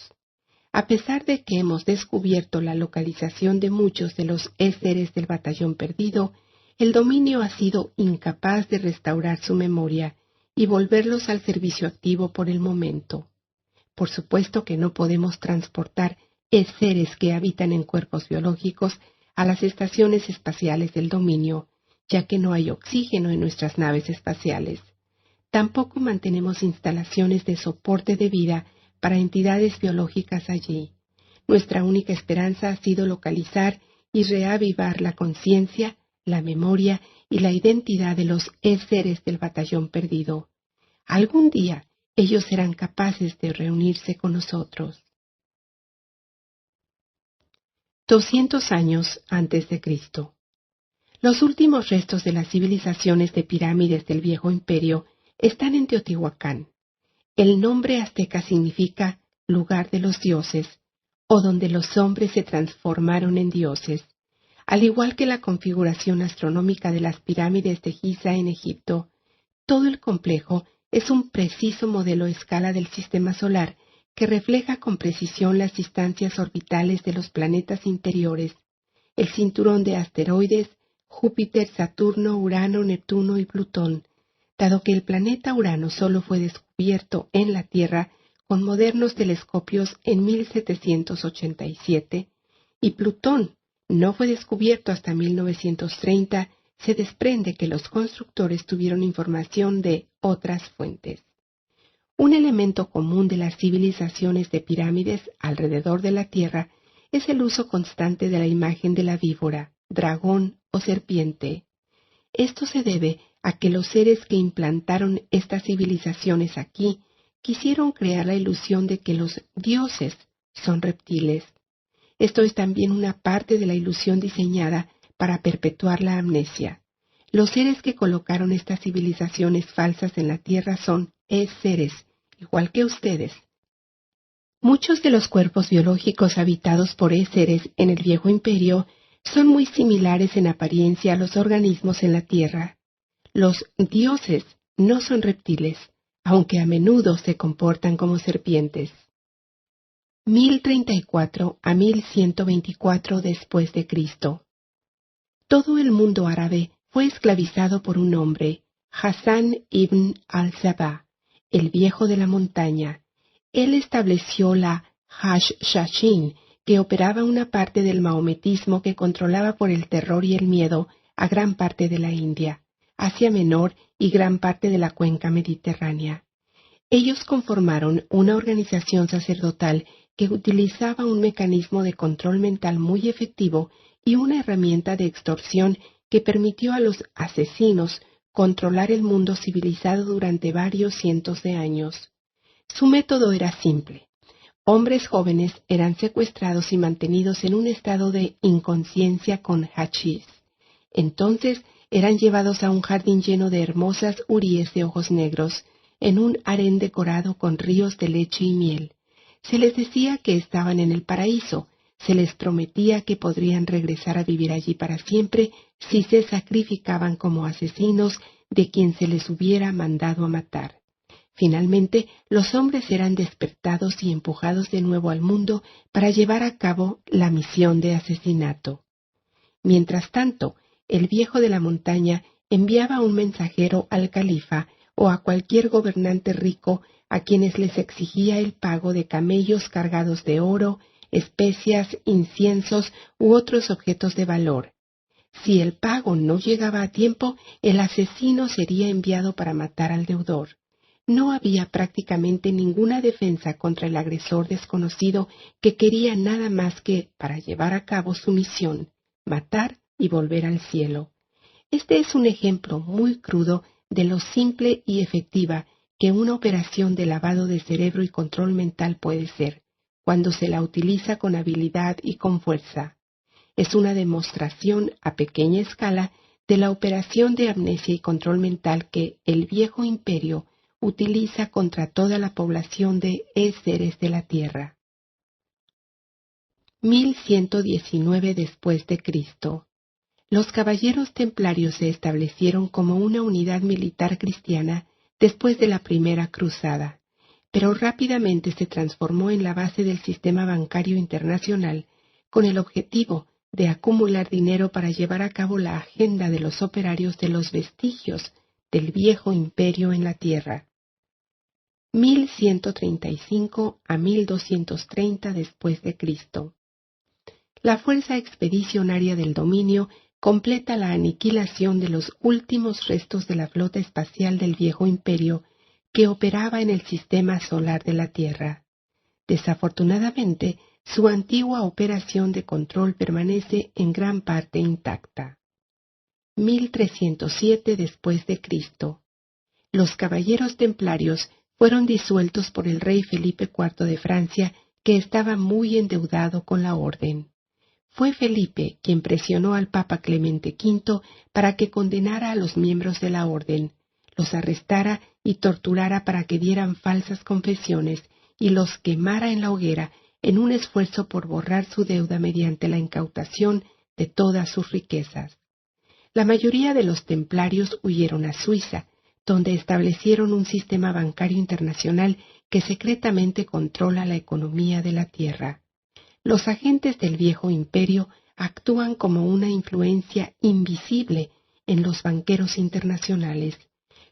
A pesar de que hemos descubierto la localización de muchos de los seres del batallón perdido, el dominio ha sido incapaz de restaurar su memoria y volverlos al servicio activo por el momento. Por supuesto que no podemos transportar seres que habitan en cuerpos biológicos a las estaciones espaciales del dominio, ya que no hay oxígeno en nuestras naves espaciales. Tampoco mantenemos instalaciones de soporte de vida para entidades biológicas allí. Nuestra única esperanza ha sido localizar y reavivar la conciencia, la memoria y la identidad de los seres del batallón perdido. Algún día ellos serán capaces de reunirse con nosotros. 200 años antes de Cristo. Los últimos restos de las civilizaciones de pirámides del Viejo Imperio están en Teotihuacán. El nombre azteca significa lugar de los dioses, o donde los hombres se transformaron en dioses. Al igual que la configuración astronómica de las pirámides de Giza en Egipto, todo el complejo es un preciso modelo a escala del sistema solar que refleja con precisión las distancias orbitales de los planetas interiores, el cinturón de asteroides, Júpiter, Saturno, Urano, Neptuno y Plutón, dado que el planeta Urano solo fue descubierto en la Tierra con modernos telescopios en 1787 y Plutón no fue descubierto hasta 1930, se desprende que los constructores tuvieron información de otras fuentes. Un elemento común de las civilizaciones de pirámides alrededor de la Tierra es el uso constante de la imagen de la víbora, dragón o serpiente. Esto se debe a que los seres que implantaron estas civilizaciones aquí quisieron crear la ilusión de que los dioses son reptiles. Esto es también una parte de la ilusión diseñada para perpetuar la amnesia. Los seres que colocaron estas civilizaciones falsas en la Tierra son seres, igual que ustedes. Muchos de los cuerpos biológicos habitados por seres en el Viejo Imperio son muy similares en apariencia a los organismos en la Tierra. Los dioses no son reptiles, aunque a menudo se comportan como serpientes. 1034 a 1124 después de Cristo. Todo el mundo árabe fue esclavizado por un hombre, Hassan ibn al-Sabah, el viejo de la montaña. Él estableció la Hashashin, que operaba una parte del maometismo que controlaba por el terror y el miedo a gran parte de la India, Asia Menor y gran parte de la cuenca mediterránea. Ellos conformaron una organización sacerdotal que utilizaba un mecanismo de control mental muy efectivo y una herramienta de extorsión que permitió a los asesinos controlar el mundo civilizado durante varios cientos de años. Su método era simple. Hombres jóvenes eran secuestrados y mantenidos en un estado de inconsciencia con hachís. Entonces eran llevados a un jardín lleno de hermosas huríes de ojos negros, en un harén decorado con ríos de leche y miel. Se les decía que estaban en el paraíso, se les prometía que podrían regresar a vivir allí para siempre si se sacrificaban como asesinos de quien se les hubiera mandado a matar. Finalmente, los hombres eran despertados y empujados de nuevo al mundo para llevar a cabo la misión de asesinato. Mientras tanto, el viejo de la montaña enviaba un mensajero al califa o a cualquier gobernante rico a quienes les exigía el pago de camellos cargados de oro, especias, inciensos u otros objetos de valor. Si el pago no llegaba a tiempo, el asesino sería enviado para matar al deudor. No había prácticamente ninguna defensa contra el agresor desconocido que quería nada más que, para llevar a cabo su misión, matar y volver al cielo. Este es un ejemplo muy crudo de lo simple y efectiva que una operación de lavado de cerebro y control mental puede ser, cuando se la utiliza con habilidad y con fuerza. Es una demostración a pequeña escala de la operación de amnesia y control mental que el viejo imperio utiliza contra toda la población de seres de la tierra. 1119 después de Cristo. Los caballeros templarios se establecieron como una unidad militar cristiana después de la primera cruzada, pero rápidamente se transformó en la base del sistema bancario internacional con el objetivo de acumular dinero para llevar a cabo la agenda de los operarios de los vestigios del viejo imperio en la tierra. 1135 a 1230 después de Cristo. La fuerza expedicionaria del dominio completa la aniquilación de los últimos restos de la flota espacial del viejo imperio que operaba en el sistema solar de la Tierra. Desafortunadamente, su antigua operación de control permanece en gran parte intacta. 1307 después de Cristo. Los caballeros templarios fueron disueltos por el rey Felipe IV de Francia, que estaba muy endeudado con la orden. Fue Felipe quien presionó al Papa Clemente V para que condenara a los miembros de la orden, los arrestara y torturara para que dieran falsas confesiones y los quemara en la hoguera en un esfuerzo por borrar su deuda mediante la incautación de todas sus riquezas. La mayoría de los templarios huyeron a Suiza, donde establecieron un sistema bancario internacional que secretamente controla la economía de la tierra. Los agentes del viejo imperio actúan como una influencia invisible en los banqueros internacionales.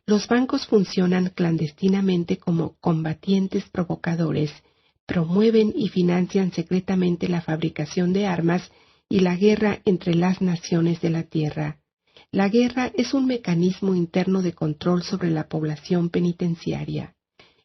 Los bancos funcionan clandestinamente como combatientes provocadores, promueven y financian secretamente la fabricación de armas y la guerra entre las naciones de la tierra. La guerra es un mecanismo interno de control sobre la población penitenciaria.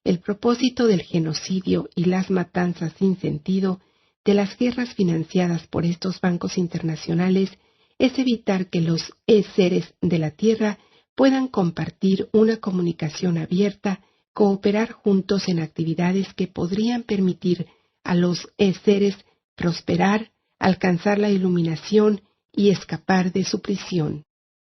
El propósito del genocidio y las matanzas sin sentido de las guerras financiadas por estos bancos internacionales es evitar que los seres de la tierra puedan compartir una comunicación abierta, cooperar juntos en actividades que podrían permitir a los seres prosperar, alcanzar la iluminación y escapar de su prisión.